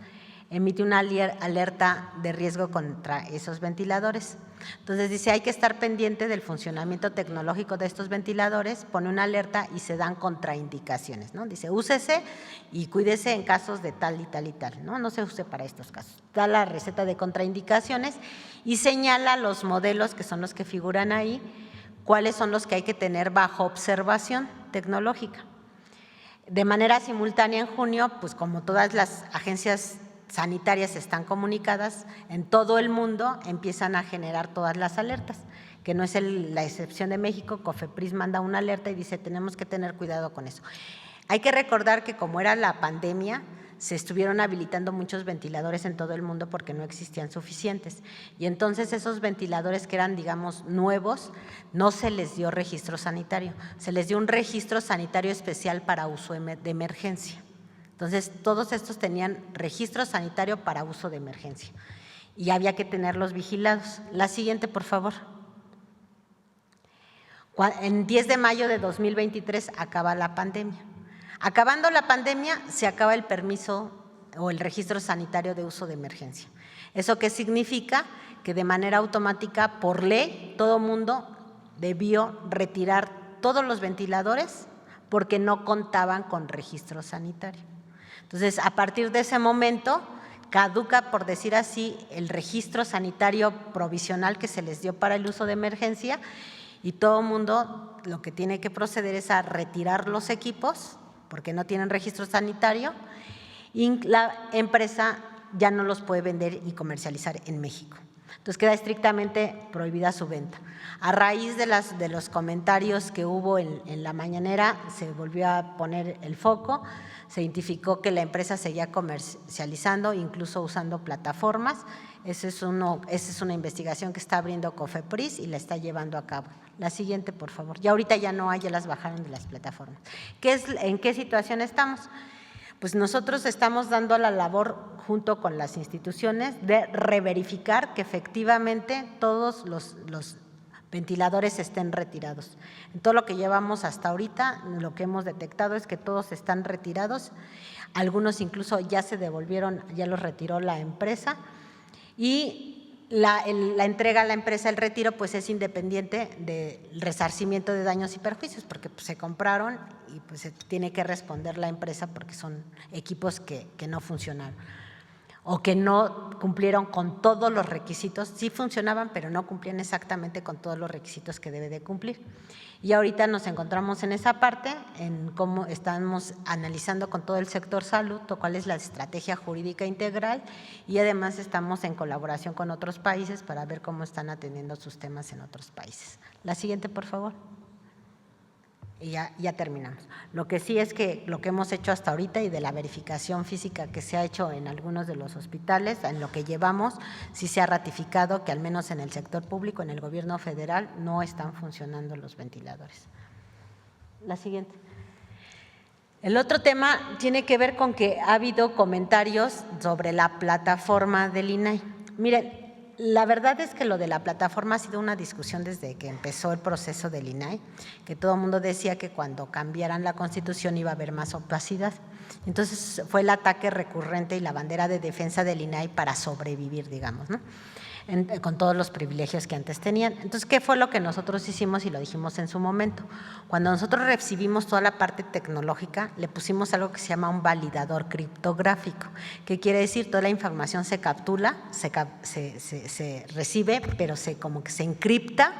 emite una alerta de riesgo contra esos ventiladores. Entonces dice, hay que estar pendiente del funcionamiento tecnológico de estos ventiladores, pone una alerta y se dan contraindicaciones, ¿no? Dice, úsese y cuídese en casos de tal y tal y tal, ¿no? No se use para estos casos. Da la receta de contraindicaciones y señala los modelos que son los que figuran ahí, cuáles son los que hay que tener bajo observación tecnológica. De manera simultánea en junio, pues como todas las agencias sanitarias están comunicadas, en todo el mundo empiezan a generar todas las alertas, que no es la excepción de México. COFEPRIS manda una alerta y dice tenemos que tener cuidado con eso. Hay que recordar que como era la pandemia, se estuvieron habilitando muchos ventiladores en todo el mundo porque no existían suficientes. Y entonces esos ventiladores que eran, digamos, nuevos, no se les dio registro sanitario, se les dio un registro sanitario especial para uso de emergencia. Entonces, todos estos tenían registro sanitario para uso de emergencia y había que tenerlos vigilados. La siguiente, por favor. En 10 de mayo de 2023 acaba la pandemia. Acabando la pandemia, se acaba el permiso o el registro sanitario de uso de emergencia. ¿Eso qué significa? Que de manera automática, por ley, todo mundo debió retirar todos los ventiladores porque no contaban con registro sanitario. Entonces, a partir de ese momento, caduca, por decir así, el registro sanitario provisional que se les dio para el uso de emergencia y todo el mundo lo que tiene que proceder es a retirar los equipos porque no tienen registro sanitario y la empresa ya no los puede vender y comercializar en México. Entonces queda estrictamente prohibida su venta. A raíz de los comentarios que hubo en la mañanera, se volvió a poner el foco, se identificó que la empresa seguía comercializando, incluso usando plataformas. Esa es una investigación que está abriendo COFEPRIS y la está llevando a cabo. La siguiente, por favor. Ya ahorita ya no hay, ya las bajaron de las plataformas. ¿En qué situación estamos? Pues nosotros estamos dando la labor junto con las instituciones de reverificar que efectivamente todos los ventiladores estén retirados. En todo lo que llevamos hasta ahorita, lo que hemos detectado es que todos están retirados, algunos incluso ya se devolvieron, ya los retiró la empresa y la entrega a la empresa, el retiro, pues es independiente del resarcimiento de daños y perjuicios, porque pues, se compraron y pues se tiene que responder la empresa porque son equipos que no funcionaron o que no cumplieron con todos los requisitos, sí funcionaban, pero no cumplían exactamente con todos los requisitos que debe de cumplir. Y ahorita nos encontramos en esa parte, en cómo estamos analizando con todo el sector salud, cuál es la estrategia jurídica integral y además estamos en colaboración con otros países para ver cómo están atendiendo sus temas en otros países. La siguiente, por favor. Y ya terminamos. Lo que sí es que lo que hemos hecho hasta ahorita y de la verificación física que se ha hecho en algunos de los hospitales, en lo que llevamos, sí se ha ratificado que al menos en el sector público, en el gobierno federal, no están funcionando los ventiladores. La siguiente. El otro tema tiene que ver con que ha habido comentarios sobre la plataforma del INAI. Miren, la verdad es que lo de la plataforma ha sido una discusión desde que empezó el proceso del INAI, que todo el mundo decía que cuando cambiaran la Constitución iba a haber más opacidad. Entonces fue el ataque recurrente y la bandera de defensa del INAI para sobrevivir, digamos, ¿no? Con todos los privilegios que antes tenían. Entonces, ¿qué fue lo que nosotros hicimos y lo dijimos en su momento? Cuando nosotros recibimos toda la parte tecnológica, le pusimos algo que se llama un validador criptográfico, que quiere decir toda la información se captura, se recibe, pero como que se encripta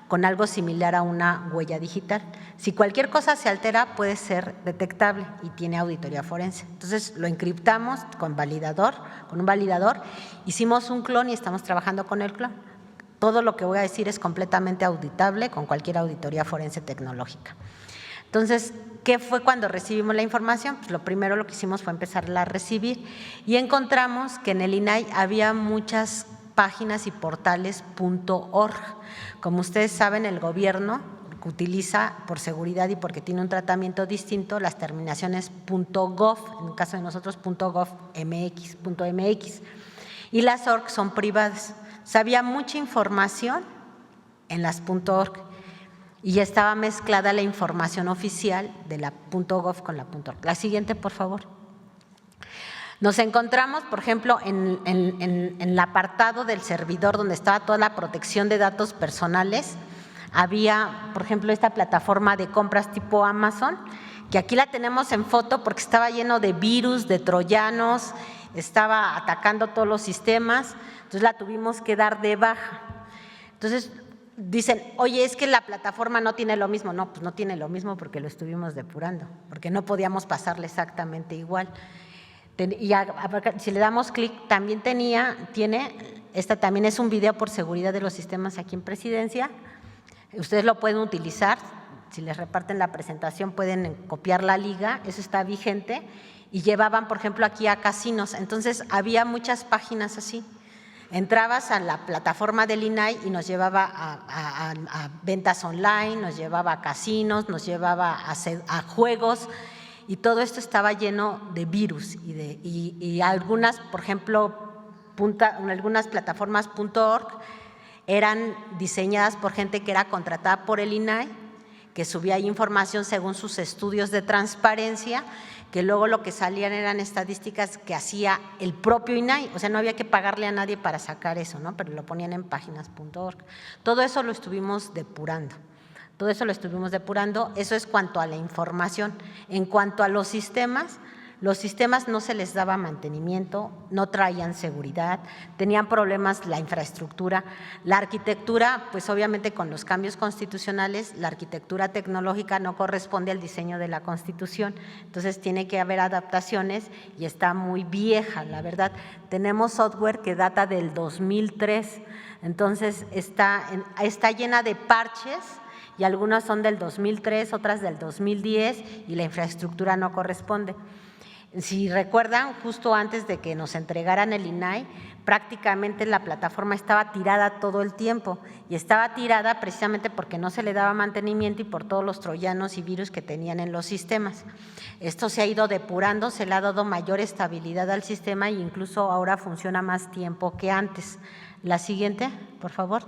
con algo similar a una huella digital. Si cualquier cosa se altera, puede ser detectable y tiene auditoría forense. Entonces, lo encriptamos con un validador, hicimos un clon y estamos trabajando con el clon. Todo lo que voy a decir es completamente auditable con cualquier auditoría forense tecnológica. Entonces, ¿qué fue cuando recibimos la información? Pues lo primero lo que hicimos fue empezarla a recibir y encontramos que en el INAI había muchas páginas y portales .org. Como ustedes saben, el gobierno utiliza por seguridad y porque tiene un tratamiento distinto las terminaciones .gov, en el caso de nosotros .gov.mx, y las .org son privadas. O sea, había mucha información en las .org y ya estaba mezclada la información oficial de la .gov con la .org. La siguiente, por favor. Nos encontramos, por ejemplo, en el apartado del servidor donde estaba toda la protección de datos personales. Había, por ejemplo, esta plataforma de compras tipo Amazon, que aquí la tenemos en foto porque estaba lleno de virus, de troyanos, estaba atacando todos los sistemas, entonces la tuvimos que dar de baja. Entonces dicen, oye, es que la plataforma no tiene lo mismo. No, pues no tiene lo mismo porque lo estuvimos depurando, porque no podíamos pasarle exactamente igual. Y si le damos clic, también esta también es un video por seguridad de los sistemas aquí en Presidencia. Ustedes lo pueden utilizar, si les reparten la presentación pueden copiar la liga, eso está vigente, y llevaban, por ejemplo, aquí a casinos. Entonces había muchas páginas así. Entrabas a la plataforma del INAI y nos llevaba a ventas online, nos llevaba a casinos, nos llevaba a juegos, y todo esto estaba lleno de virus y algunas, por ejemplo, algunas plataformas .org eran diseñadas por gente que era contratada por el INAI, que subía ahí información según sus estudios de transparencia, que luego lo que salían eran estadísticas que hacía el propio INAI, o sea, no había que pagarle a nadie para sacar eso, ¿no? Pero lo ponían en páginas .org. Todo eso lo estuvimos depurando. Eso es cuanto a la información. En cuanto a los sistemas no se les daba mantenimiento, no traían seguridad, tenían problemas la infraestructura, la arquitectura, pues obviamente con los cambios constitucionales, la arquitectura tecnológica no corresponde al diseño de la Constitución, entonces tiene que haber adaptaciones y está muy vieja, la verdad. Tenemos software que data del 2003, entonces está llena de parches, y algunas son del 2003, otras del 2010 y la infraestructura no corresponde. Si recuerdan, justo antes de que nos entregaran el INAI, prácticamente la plataforma estaba tirada todo el tiempo y estaba tirada precisamente porque no se le daba mantenimiento y por todos los troyanos y virus que tenían en los sistemas. Esto se ha ido depurando, se le ha dado mayor estabilidad al sistema e incluso ahora funciona más tiempo que antes. La siguiente, por favor.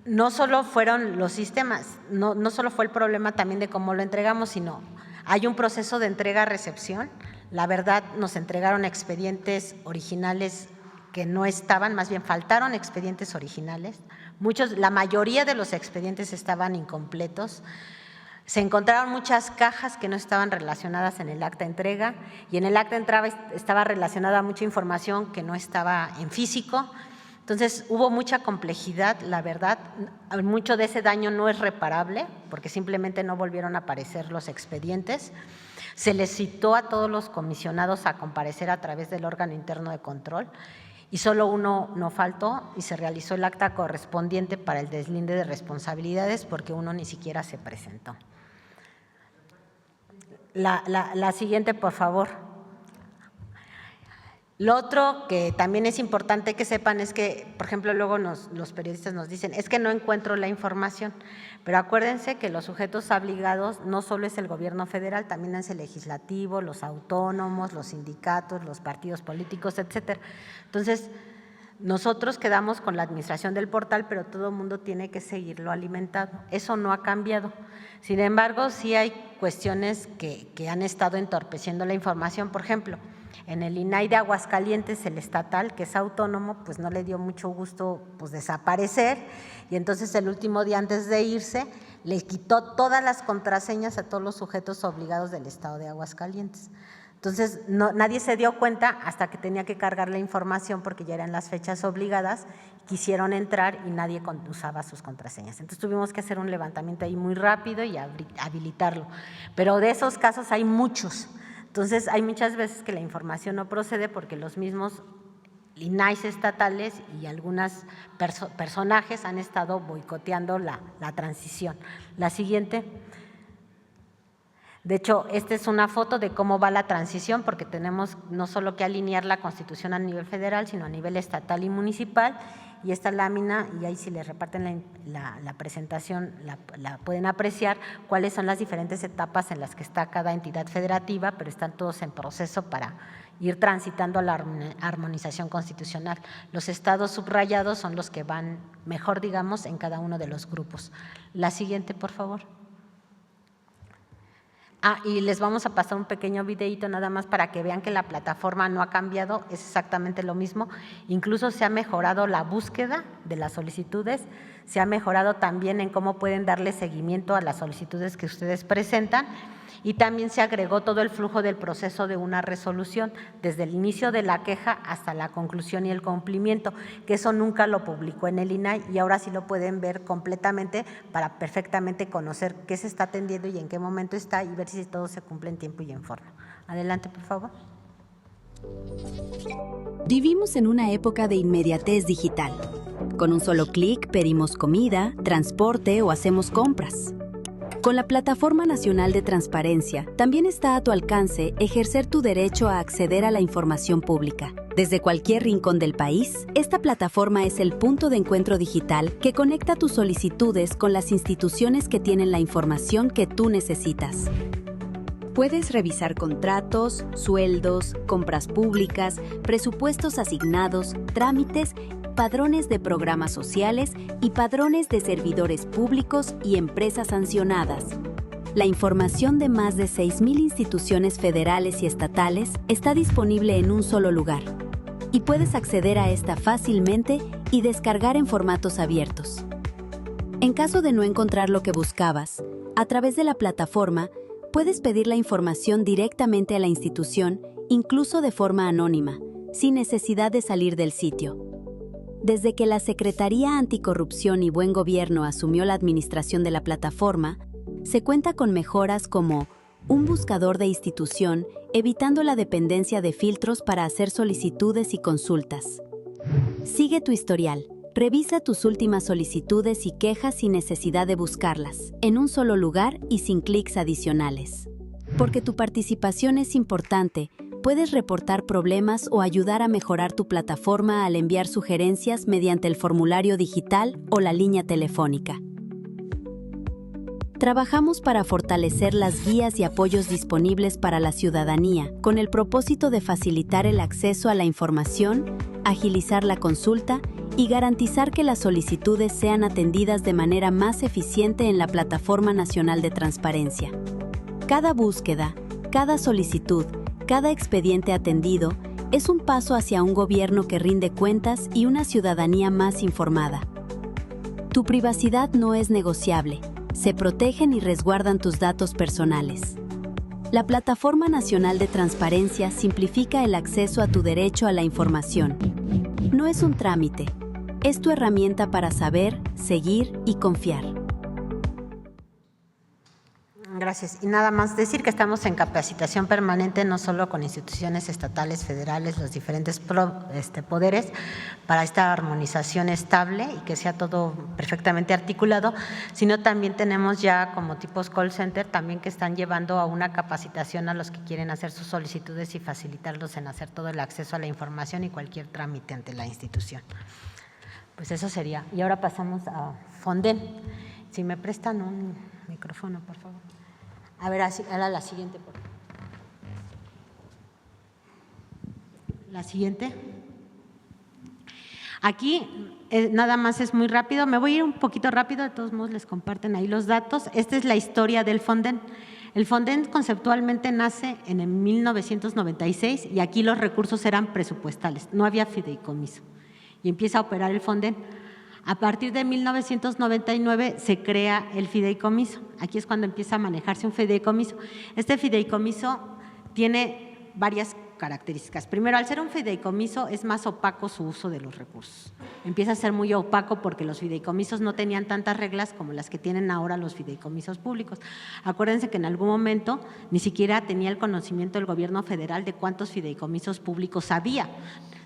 No solo fueron los sistemas, no solo fue el problema también de cómo lo entregamos, sino hay un proceso de entrega-recepción. La verdad, nos entregaron expedientes originales que no estaban, más bien faltaron expedientes originales. La mayoría de los expedientes estaban incompletos. Se encontraron muchas cajas que no estaban relacionadas en el acta de entrega y en el acta de entrega estaba relacionada mucha información que no estaba en físico. Entonces, hubo mucha complejidad, la verdad, mucho de ese daño no es reparable porque simplemente no volvieron a aparecer los expedientes. Se les citó a todos los comisionados a comparecer a través del órgano interno de control y solo uno no faltó y se realizó el acta correspondiente para el deslinde de responsabilidades porque uno ni siquiera se presentó. La siguiente, por favor. Lo otro que también es importante que sepan es que, por ejemplo, luego los periodistas nos dicen, es que no encuentro la información, pero acuérdense que los sujetos obligados no solo es el gobierno federal, también es el legislativo, los autónomos, los sindicatos, los partidos políticos, etcétera. Entonces, nosotros quedamos con la administración del portal, pero todo el mundo tiene que seguirlo alimentando. Eso no ha cambiado. Sin embargo, sí hay cuestiones que han estado entorpeciendo la información. Por ejemplo, en el INAI de Aguascalientes, el estatal, que es autónomo, pues no le dio mucho gusto pues desaparecer y entonces el último día antes de irse le quitó todas las contraseñas a todos los sujetos obligados del estado de Aguascalientes. Entonces nadie se dio cuenta hasta que tenía que cargar la información porque ya eran las fechas obligadas, quisieron entrar y nadie usaba sus contraseñas. Entonces tuvimos que hacer un levantamiento ahí muy rápido y habilitarlo. Pero de esos casos hay muchos. Entonces, hay muchas veces que la información no procede porque los mismos INAIs estatales y algunos personajes han estado boicoteando la transición. La siguiente. De hecho, esta es una foto de cómo va la transición, porque tenemos no solo que alinear la Constitución a nivel federal, sino a nivel estatal y municipal. Y esta lámina, y ahí si les reparten la presentación, la pueden apreciar cuáles son las diferentes etapas en las que está cada entidad federativa, pero están todos en proceso para ir transitando a la armonización constitucional. Los estados subrayados son los que van mejor, digamos, en cada uno de los grupos. La siguiente, por favor. Y les vamos a pasar un pequeño videíto nada más para que vean que la plataforma no ha cambiado, es exactamente lo mismo. Incluso se ha mejorado la búsqueda de las solicitudes, se ha mejorado también en cómo pueden darle seguimiento a las solicitudes que ustedes presentan, y también se agregó todo el flujo del proceso de una resolución, desde el inicio de la queja hasta la conclusión y el cumplimiento, que eso nunca lo publicó en el INAI y ahora sí lo pueden ver completamente para perfectamente conocer qué se está atendiendo y en qué momento está y ver si todo se cumple en tiempo y en forma. Adelante, por favor. Vivimos en una época de inmediatez digital. Con un solo clic pedimos comida, transporte o hacemos compras. Con la Plataforma Nacional de Transparencia, también está a tu alcance ejercer tu derecho a acceder a la información pública. Desde cualquier rincón del país, esta plataforma es el punto de encuentro digital que conecta tus solicitudes con las instituciones que tienen la información que tú necesitas. Puedes revisar contratos, sueldos, compras públicas, presupuestos asignados, trámites, padrones de programas sociales y padrones de servidores públicos y empresas sancionadas. La información de más de 6,000 instituciones federales y estatales está disponible en un solo lugar, y puedes acceder a esta fácilmente y descargar en formatos abiertos. En caso de no encontrar lo que buscabas, a través de la plataforma, puedes pedir la información directamente a la institución, incluso de forma anónima, sin necesidad de salir del sitio. Desde que la Secretaría Anticorrupción y Buen Gobierno asumió la administración de la plataforma, se cuenta con mejoras como un buscador de institución, evitando la dependencia de filtros para hacer solicitudes y consultas. Sigue tu historial. Revisa tus últimas solicitudes y quejas sin necesidad de buscarlas, en un solo lugar y sin clics adicionales. Porque tu participación es importante, puedes reportar problemas o ayudar a mejorar tu plataforma al enviar sugerencias mediante el formulario digital o la línea telefónica. Trabajamos para fortalecer las guías y apoyos disponibles para la ciudadanía, con el propósito de facilitar el acceso a la información, agilizar la consulta y garantizar que las solicitudes sean atendidas de manera más eficiente en la Plataforma Nacional de Transparencia. Cada búsqueda, cada solicitud, cada expediente atendido es un paso hacia un gobierno que rinde cuentas y una ciudadanía más informada. Tu privacidad no es negociable. Se protegen y resguardan tus datos personales. La Plataforma Nacional de Transparencia simplifica el acceso a tu derecho a la información. No es un trámite, es tu herramienta para saber, seguir y confiar. Gracias. Y nada más decir que estamos en capacitación permanente, no solo con instituciones estatales, federales, los diferentes poderes, para esta armonización estable y que sea todo perfectamente articulado, sino también tenemos ya como tipos call center también que están llevando a una capacitación a los que quieren hacer sus solicitudes y facilitarlos en hacer todo el acceso a la información y cualquier trámite ante la institución. Pues eso sería. Y ahora pasamos a Fonden. Si me prestan un micrófono, por favor. A ver, ahora la siguiente, por favor. La siguiente. Aquí nada más es muy rápido. Me voy a ir un poquito rápido, de todos modos les comparten ahí los datos. Esta es la historia del Fonden. El Fonden conceptualmente nace en el 1996 y aquí los recursos eran presupuestales, no había fideicomiso. Y empieza a operar el Fonden. A partir de 1999 se crea el fideicomiso. Aquí es cuando empieza a manejarse un fideicomiso. Este fideicomiso tiene varias características. Primero, al ser un fideicomiso es más opaco su uso de los recursos. Empieza a ser muy opaco porque los fideicomisos no tenían tantas reglas como las que tienen ahora los fideicomisos públicos. Acuérdense que en algún momento ni siquiera tenía el conocimiento del gobierno federal de cuántos fideicomisos públicos había.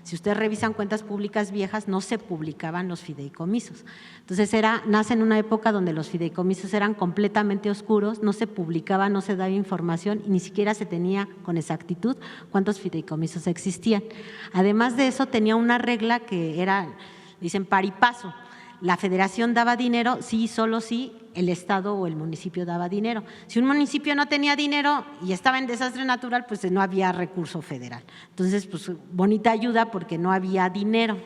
Si ustedes revisan cuentas públicas viejas, no se publicaban los fideicomisos. Entonces nace en una época donde los fideicomisos eran completamente oscuros, no se publicaba, no se daba información y ni siquiera se tenía con exactitud cuántos fideicomisos existían. Además de eso, tenía una regla que era, dicen, par y paso. La federación daba dinero, sí, solo sí, el Estado o el municipio daba dinero. Si un municipio no tenía dinero y estaba en desastre natural, pues no había recurso federal. Entonces, pues bonita ayuda porque no había dinero.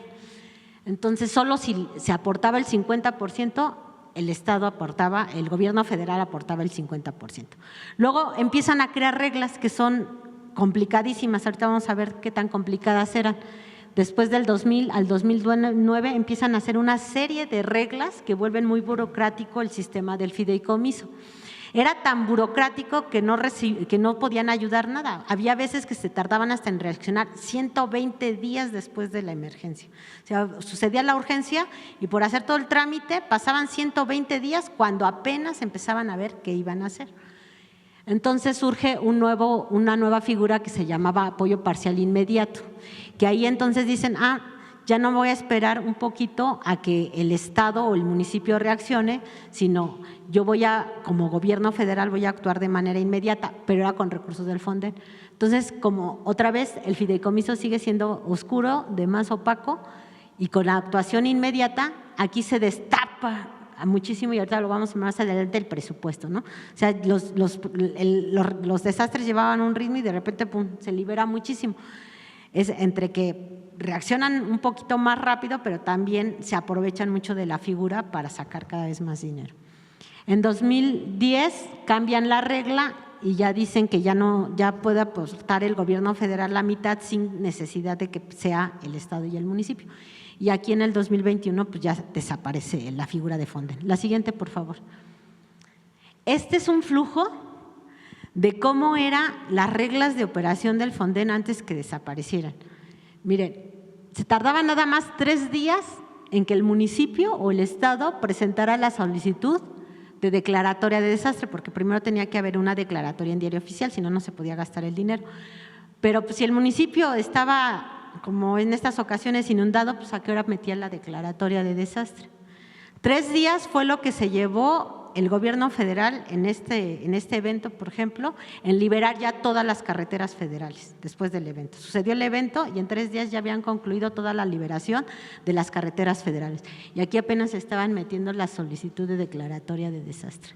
Entonces, solo si se aportaba el 50%, el Estado aportaba, el gobierno federal aportaba el 50%. Luego empiezan a crear reglas que son complicadísimas, ahorita vamos a ver qué tan complicadas eran. Después del 2000 al 2009 empiezan a hacer una serie de reglas que vuelven muy burocrático el sistema del fideicomiso. Era tan burocrático que no podían ayudar nada. Había veces que se tardaban hasta en reaccionar 120 días después de la emergencia. O sea, sucedía la urgencia y por hacer todo el trámite pasaban 120 días cuando apenas empezaban a ver qué iban a hacer. Entonces surge una nueva figura que se llamaba apoyo parcial inmediato, que ahí entonces dicen, ya no voy a esperar un poquito a que el Estado o el municipio reaccione, sino yo como gobierno federal voy a actuar de manera inmediata, pero era con recursos del Fonden. Entonces, como otra vez el fideicomiso sigue siendo oscuro, de más opaco, y con la actuación inmediata, aquí se destapa muchísimo y ahorita lo vamos a ver más adelante el presupuesto, ¿no? O sea, los desastres llevaban un ritmo y de repente pum, se libera muchísimo. Es entre que reaccionan un poquito más rápido, pero también se aprovechan mucho de la figura para sacar cada vez más dinero. En 2010 cambian la regla y ya dicen que ya puede aportar el gobierno federal la mitad sin necesidad de que sea el Estado y el municipio. Y aquí en el 2021 pues ya desaparece la figura de Fonden. La siguiente, por favor. Este es un flujo de cómo eran las reglas de operación del Fonden antes que desaparecieran. Miren, se tardaba nada más 3 días en que el municipio o el Estado presentara la solicitud de declaratoria de desastre, porque primero tenía que haber una declaratoria en diario oficial, si no, no se podía gastar el dinero. Pero pues, si el municipio estaba, como en estas ocasiones, inundado, pues a qué hora metía la declaratoria de desastre. 3 días fue lo que se llevó el gobierno federal en este evento, por ejemplo, en liberar ya todas las carreteras federales después del evento. Sucedió el evento y en 3 días ya habían concluido toda la liberación de las carreteras federales. Y aquí apenas estaban metiendo la solicitud de declaratoria de desastre.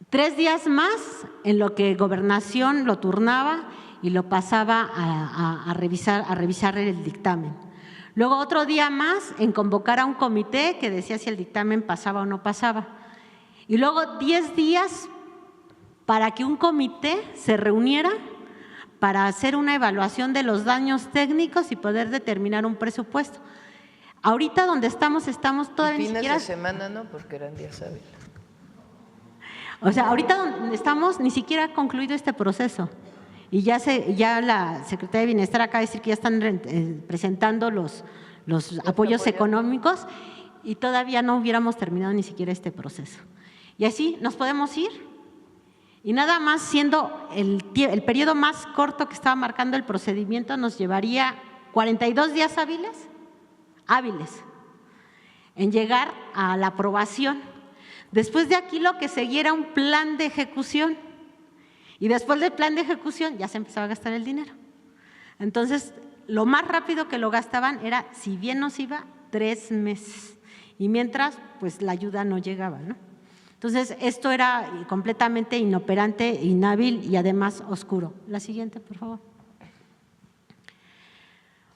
3 días más en lo que Gobernación lo turnaba y lo pasaba a revisar el dictamen. Luego otro día más en convocar a un comité que decía si el dictamen pasaba o no pasaba. Y luego 10 días para que un comité se reuniera para hacer una evaluación de los daños técnicos y poder determinar un presupuesto. Ahorita donde estamos todavía ni siquiera… Fines de semana no, porque eran días hábiles. O sea, ahorita donde estamos ni siquiera ha concluido este proceso. Y ya la Secretaría de Bienestar acaba de decir que ya están presentando los apoyos económicos y todavía no hubiéramos terminado ni siquiera este proceso. Y así nos podemos ir. Y nada más siendo el periodo más corto que estaba marcando el procedimiento nos llevaría 42 días hábiles en llegar a la aprobación. Después de aquí lo que seguía era un plan de ejecución y después del plan de ejecución ya se empezaba a gastar el dinero. Entonces, lo más rápido que lo gastaban era, si bien nos iba, 3 meses y mientras pues la ayuda no llegaba, ¿no? Entonces, esto era completamente inoperante, inhábil y además oscuro. La siguiente, por favor.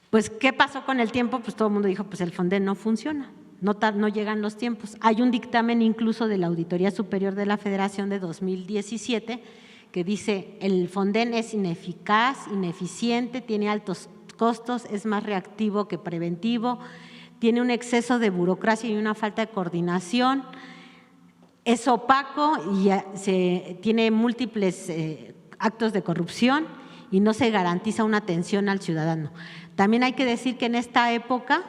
Pues, ¿qué pasó con el tiempo? Pues todo el mundo dijo, pues el Fonden no funciona, no llegan los tiempos. Hay un dictamen incluso de la Auditoría Superior de la Federación de 2017 que dice, el Fonden es ineficaz, ineficiente, tiene altos costos, es más reactivo que preventivo, tiene un exceso de burocracia y una falta de coordinación, es opaco y tiene múltiples actos de corrupción y no se garantiza una atención al ciudadano. También hay que decir que en esta época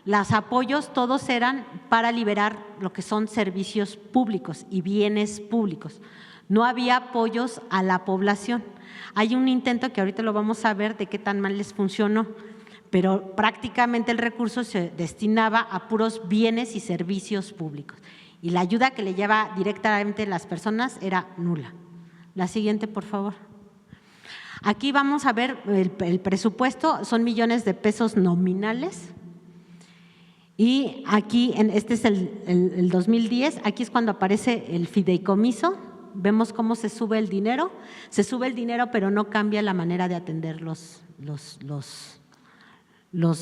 los apoyos todos eran para liberar lo que son servicios públicos y bienes públicos. No había apoyos a la población. Hay un intento que ahorita lo vamos a ver de qué tan mal les funcionó. pero prácticamente el recurso se destinaba a puros bienes y servicios públicos. Y la ayuda que le lleva directamente a las personas era nula. La siguiente, por favor. Aquí vamos a ver el presupuesto, son millones de pesos nominales. Y aquí, este es el 2010, aquí es cuando aparece el fideicomiso. Vemos cómo se sube el dinero. Se sube el dinero, pero no cambia la manera de atender los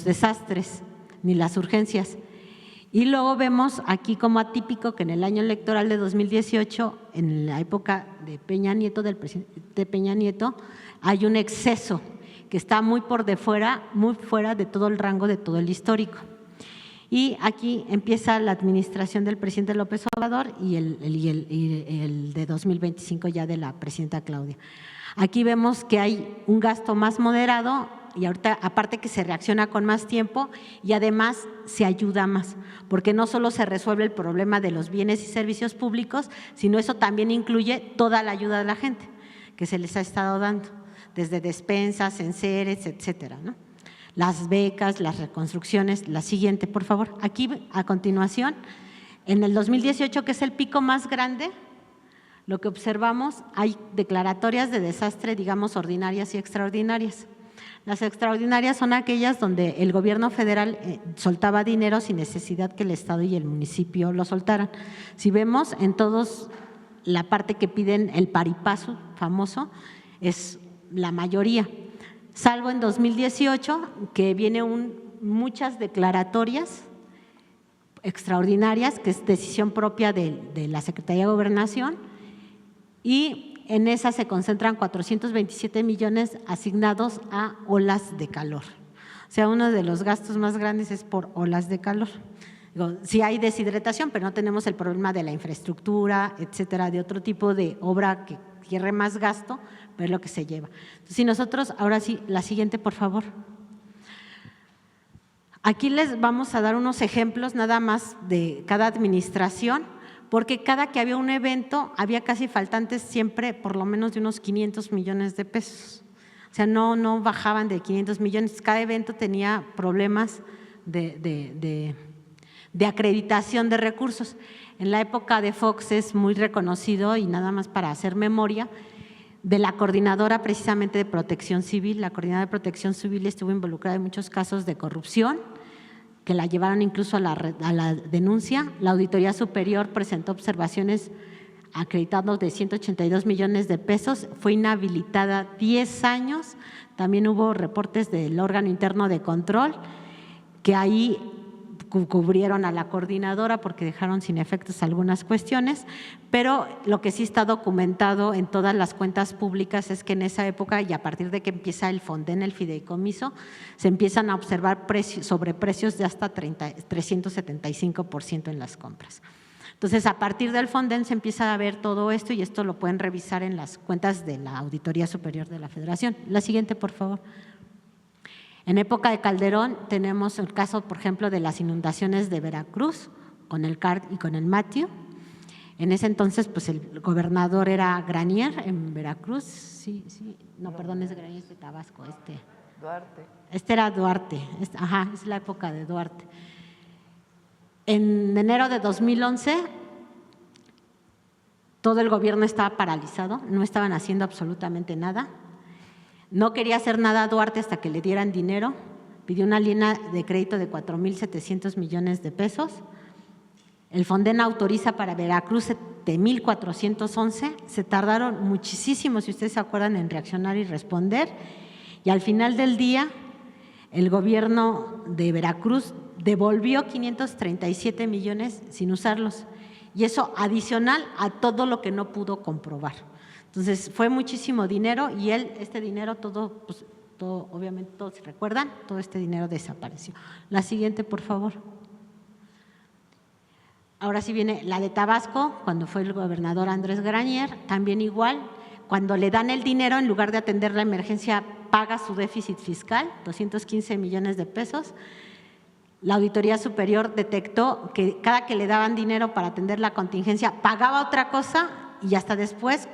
desastres ni las urgencias. Y luego vemos aquí como atípico que en el año electoral de 2018, en la época de Peña Nieto, del presidente Peña Nieto, hay un exceso que está muy fuera de todo el rango de todo el histórico. Y aquí empieza la administración del presidente López Obrador y el de 2025 ya de la presidenta Claudia. Aquí vemos que hay un gasto más moderado y ahorita aparte que se reacciona con más tiempo y además se ayuda más, porque no solo se resuelve el problema de los bienes y servicios públicos, sino eso también incluye toda la ayuda de la gente que se les ha estado dando, desde despensas, enseres, etcétera, ¿no? Las becas, las reconstrucciones. La siguiente, por favor. Aquí, a continuación, en el 2018, que es el pico más grande, lo que observamos, hay declaratorias de desastre, digamos, ordinarias y extraordinarias. Las extraordinarias son aquellas donde el gobierno federal soltaba dinero sin necesidad que el Estado y el municipio lo soltaran. Si vemos en todos la parte que piden el paripasu famoso, es la mayoría. Salvo en 2018, que viene muchas declaratorias extraordinarias, que es decisión propia de la Secretaría de Gobernación, y en esa se concentran 427 millones asignados a olas de calor. O sea, uno de los gastos más grandes es por olas de calor. Sí hay deshidratación, pero no tenemos el problema de la infraestructura, etcétera, de otro tipo de obra que quiere más gasto, pero es lo que se lleva. Entonces, si nosotros, ahora sí, la siguiente, por favor. Aquí les vamos a dar unos ejemplos nada más de cada administración, porque cada que había un evento había casi faltantes siempre por lo menos de unos 500 millones de pesos. O sea, no bajaban de 500 millones. Cada evento tenía problemas de acreditación de recursos. En la época de Fox es muy reconocido, y nada más para hacer memoria, de la coordinadora precisamente de Protección Civil. La coordinadora de Protección Civil estuvo involucrada en muchos casos de corrupción, que la llevaron incluso a la denuncia. La Auditoría Superior presentó observaciones acreditando de 182 millones de pesos, fue inhabilitada 10 años. También hubo reportes del órgano interno de control, que ahí cubrieron a la coordinadora porque dejaron sin efectos algunas cuestiones, pero lo que sí está documentado en todas las cuentas públicas es que en esa época, y a partir de que empieza el Fonden, el fideicomiso, se empiezan a observar sobreprecios de hasta 375% en las compras. Entonces, a partir del Fonden se empieza a ver todo esto, y esto lo pueden revisar en las cuentas de la Auditoría Superior de la Federación. La siguiente, por favor. En época de Calderón tenemos el caso, por ejemplo, de las inundaciones de Veracruz con el CART y con el Matthew. En ese entonces, pues el gobernador era Granier en Veracruz. Perdón, es Granier de Tabasco. Duarte. Este era Duarte. Es la época de Duarte. En enero de 2011, todo el gobierno estaba paralizado, no estaban haciendo absolutamente nada. No quería hacer nada Duarte hasta que le dieran dinero, pidió una línea de crédito de 4,700 millones de pesos. El Fonden autoriza para Veracruz 7,411, se tardaron muchísimo, si ustedes se acuerdan, en reaccionar y responder, y al final del día el gobierno de Veracruz devolvió 537 millones sin usarlos, y eso adicional a todo lo que no pudo comprobar. Entonces, fue muchísimo dinero, y este dinero todo, obviamente todos se recuerdan, todo este dinero desapareció. La siguiente, por favor. Ahora sí viene la de Tabasco, cuando fue el gobernador Andrés Granier, también igual, cuando le dan el dinero, en lugar de atender la emergencia, paga su déficit fiscal, 215 millones de pesos. La Auditoría Superior detectó que cada que le daban dinero para atender la contingencia, pagaba otra cosa, y hasta después,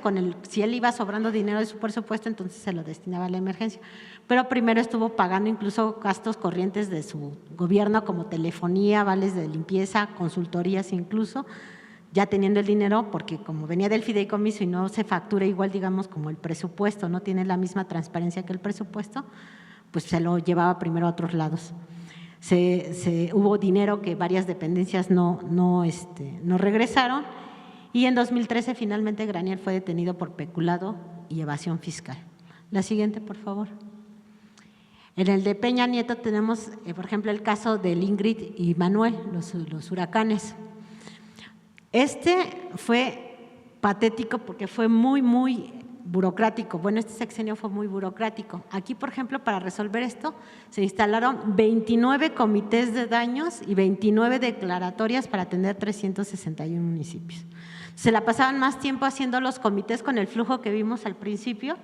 si él iba sobrando dinero de su presupuesto, entonces se lo destinaba a la emergencia. Pero primero estuvo pagando incluso gastos corrientes de su gobierno como telefonía, vales de limpieza, consultorías incluso, ya teniendo el dinero, porque como venía del fideicomiso y no se factura igual, digamos, como el presupuesto, no tiene la misma transparencia que el presupuesto, pues se lo llevaba primero a otros lados. Hubo dinero que varias dependencias no regresaron, y en 2013 finalmente Granier fue detenido por peculado y evasión fiscal. La siguiente, por favor. En el de Peña Nieto tenemos, por ejemplo, el caso del Ingrid y Manuel, los huracanes. Este fue patético porque fue muy burocrático. Bueno, este sexenio fue muy burocrático. Aquí, por ejemplo, para resolver esto, se instalaron 29 comités de daños y 29 declaratorias para atender 361 municipios. Se la pasaban más tiempo haciendo los comités con el flujo que vimos al principio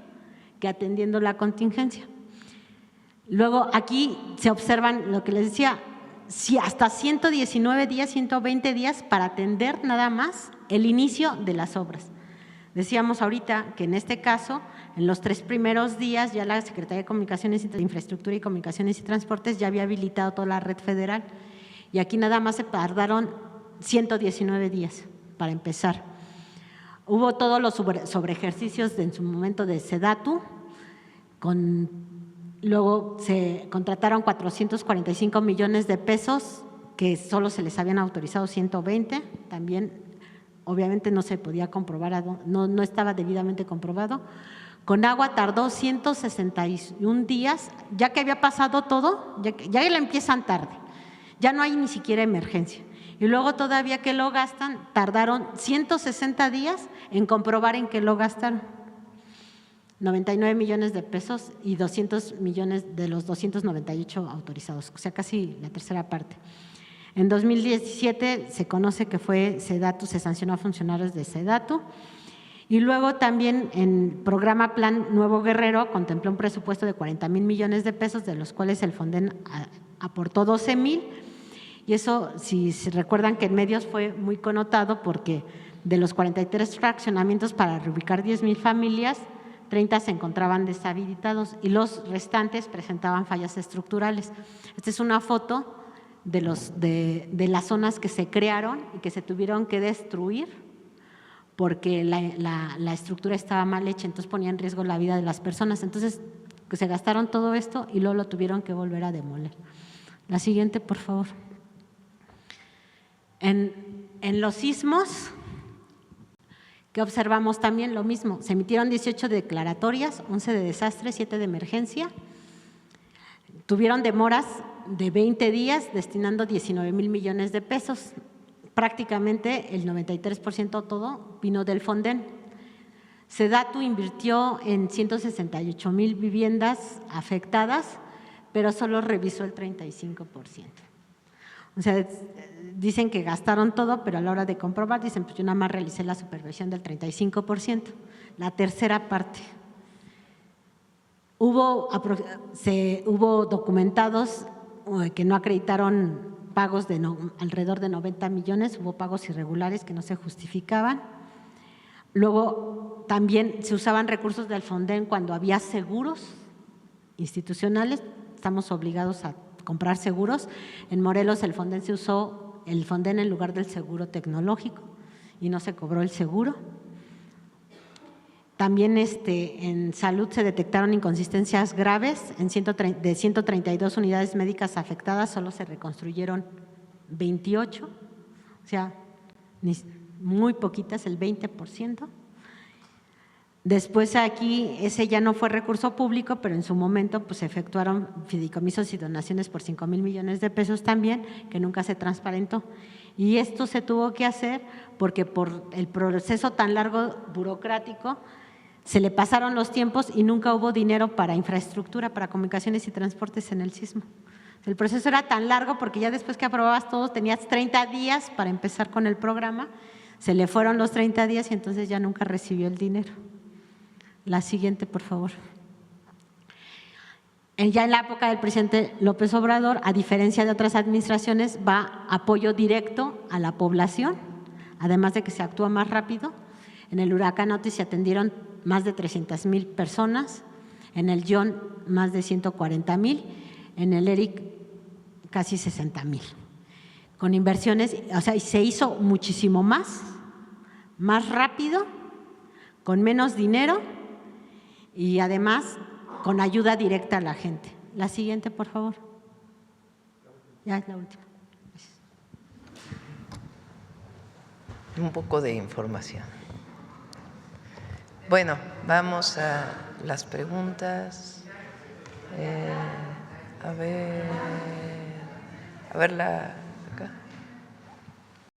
que atendiendo la contingencia. Luego, aquí se observan lo que les decía, si hasta 119 días, 120 días para atender nada más el inicio de las obras. Decíamos ahorita que en este caso, en los 3 primeros días ya la Secretaría de Comunicaciones, Infraestructura y Comunicaciones y Transportes ya había habilitado toda la red federal, y aquí nada más se tardaron 119 días para empezar. Hubo todos los sobreejercicios en su momento de SEDATU, luego se contrataron 445 millones de pesos, que solo se les habían autorizado 120, también obviamente no se podía comprobar, no estaba debidamente comprobado. Con agua tardó 161 días, ya que había pasado todo, ya la empiezan tarde, ya no hay ni siquiera emergencia. Y luego todavía que lo gastan, tardaron 160 días en comprobar en qué lo gastaron. 99 millones de pesos y 200 millones de los 298 autorizados, o sea, casi la tercera parte. En 2017 se conoce que fue SEDATU, se sancionó a funcionarios de SEDATU, y luego también en programa Plan Nuevo Guerrero contempló un presupuesto de 40,000 millones de pesos, de los cuales el Fonden aportó 12,000, y eso, si se recuerdan que en medios fue muy connotado porque de los 43 fraccionamientos para reubicar 10,000 familias, 30 se encontraban deshabilitados y los restantes presentaban fallas estructurales. Esta es una foto de las zonas que se crearon y que se tuvieron que destruir porque la estructura estaba mal hecha, entonces ponía en riesgo la vida de las personas. Entonces se gastaron todo esto y luego lo tuvieron que volver a demoler. La siguiente, por favor. En los sismos, que observamos también lo mismo, se emitieron 18 declaratorias, 11 de desastre, 7 de emergencia, tuvieron demoras de 20 días destinando 19,000 millones de pesos, prácticamente el 93% todo vino del Fonden. SEDATU invirtió en 168,000 viviendas afectadas, pero solo revisó el 35%. O sea, dicen que gastaron todo, pero a la hora de comprobar, dicen, pues yo nada más realicé la supervisión del 35%, la tercera parte. Hubo documentados que no acreditaron pagos de alrededor de 90 millones, hubo pagos irregulares que no se justificaban. Luego también se usaban recursos del Fonden cuando había seguros institucionales, estamos obligados a comprar seguros. En Morelos el Fonden se usó el Fonden en lugar del seguro tecnológico y no se cobró el seguro. También en salud se detectaron inconsistencias graves, de 132 unidades médicas afectadas solo se reconstruyeron 28, o sea, muy poquitas, el 20%. Después aquí, ese ya no fue recurso público, pero en su momento pues se efectuaron fideicomisos y donaciones por 5,000 millones de pesos también, que nunca se transparentó. Y esto se tuvo que hacer porque por el proceso tan largo burocrático se le pasaron los tiempos y nunca hubo dinero para infraestructura, para comunicaciones y transportes en el sismo. El proceso era tan largo porque ya después que aprobabas todo tenías 30 días para empezar con el programa, se le fueron los 30 días y entonces ya nunca recibió el dinero. La siguiente, por favor. Ya en la época del presidente López Obrador, a diferencia de otras administraciones, va apoyo directo a la población, además de que se actúa más rápido. En el huracán Otis se atendieron más de 300,000 personas, en el John más de 140,000, en el Eric casi 60,000. Con inversiones, o sea, se hizo muchísimo más rápido, con menos dinero y además con ayuda directa a la gente. La siguiente, por favor. Ya es la última. Un poco de información. Bueno, vamos a las preguntas. A ver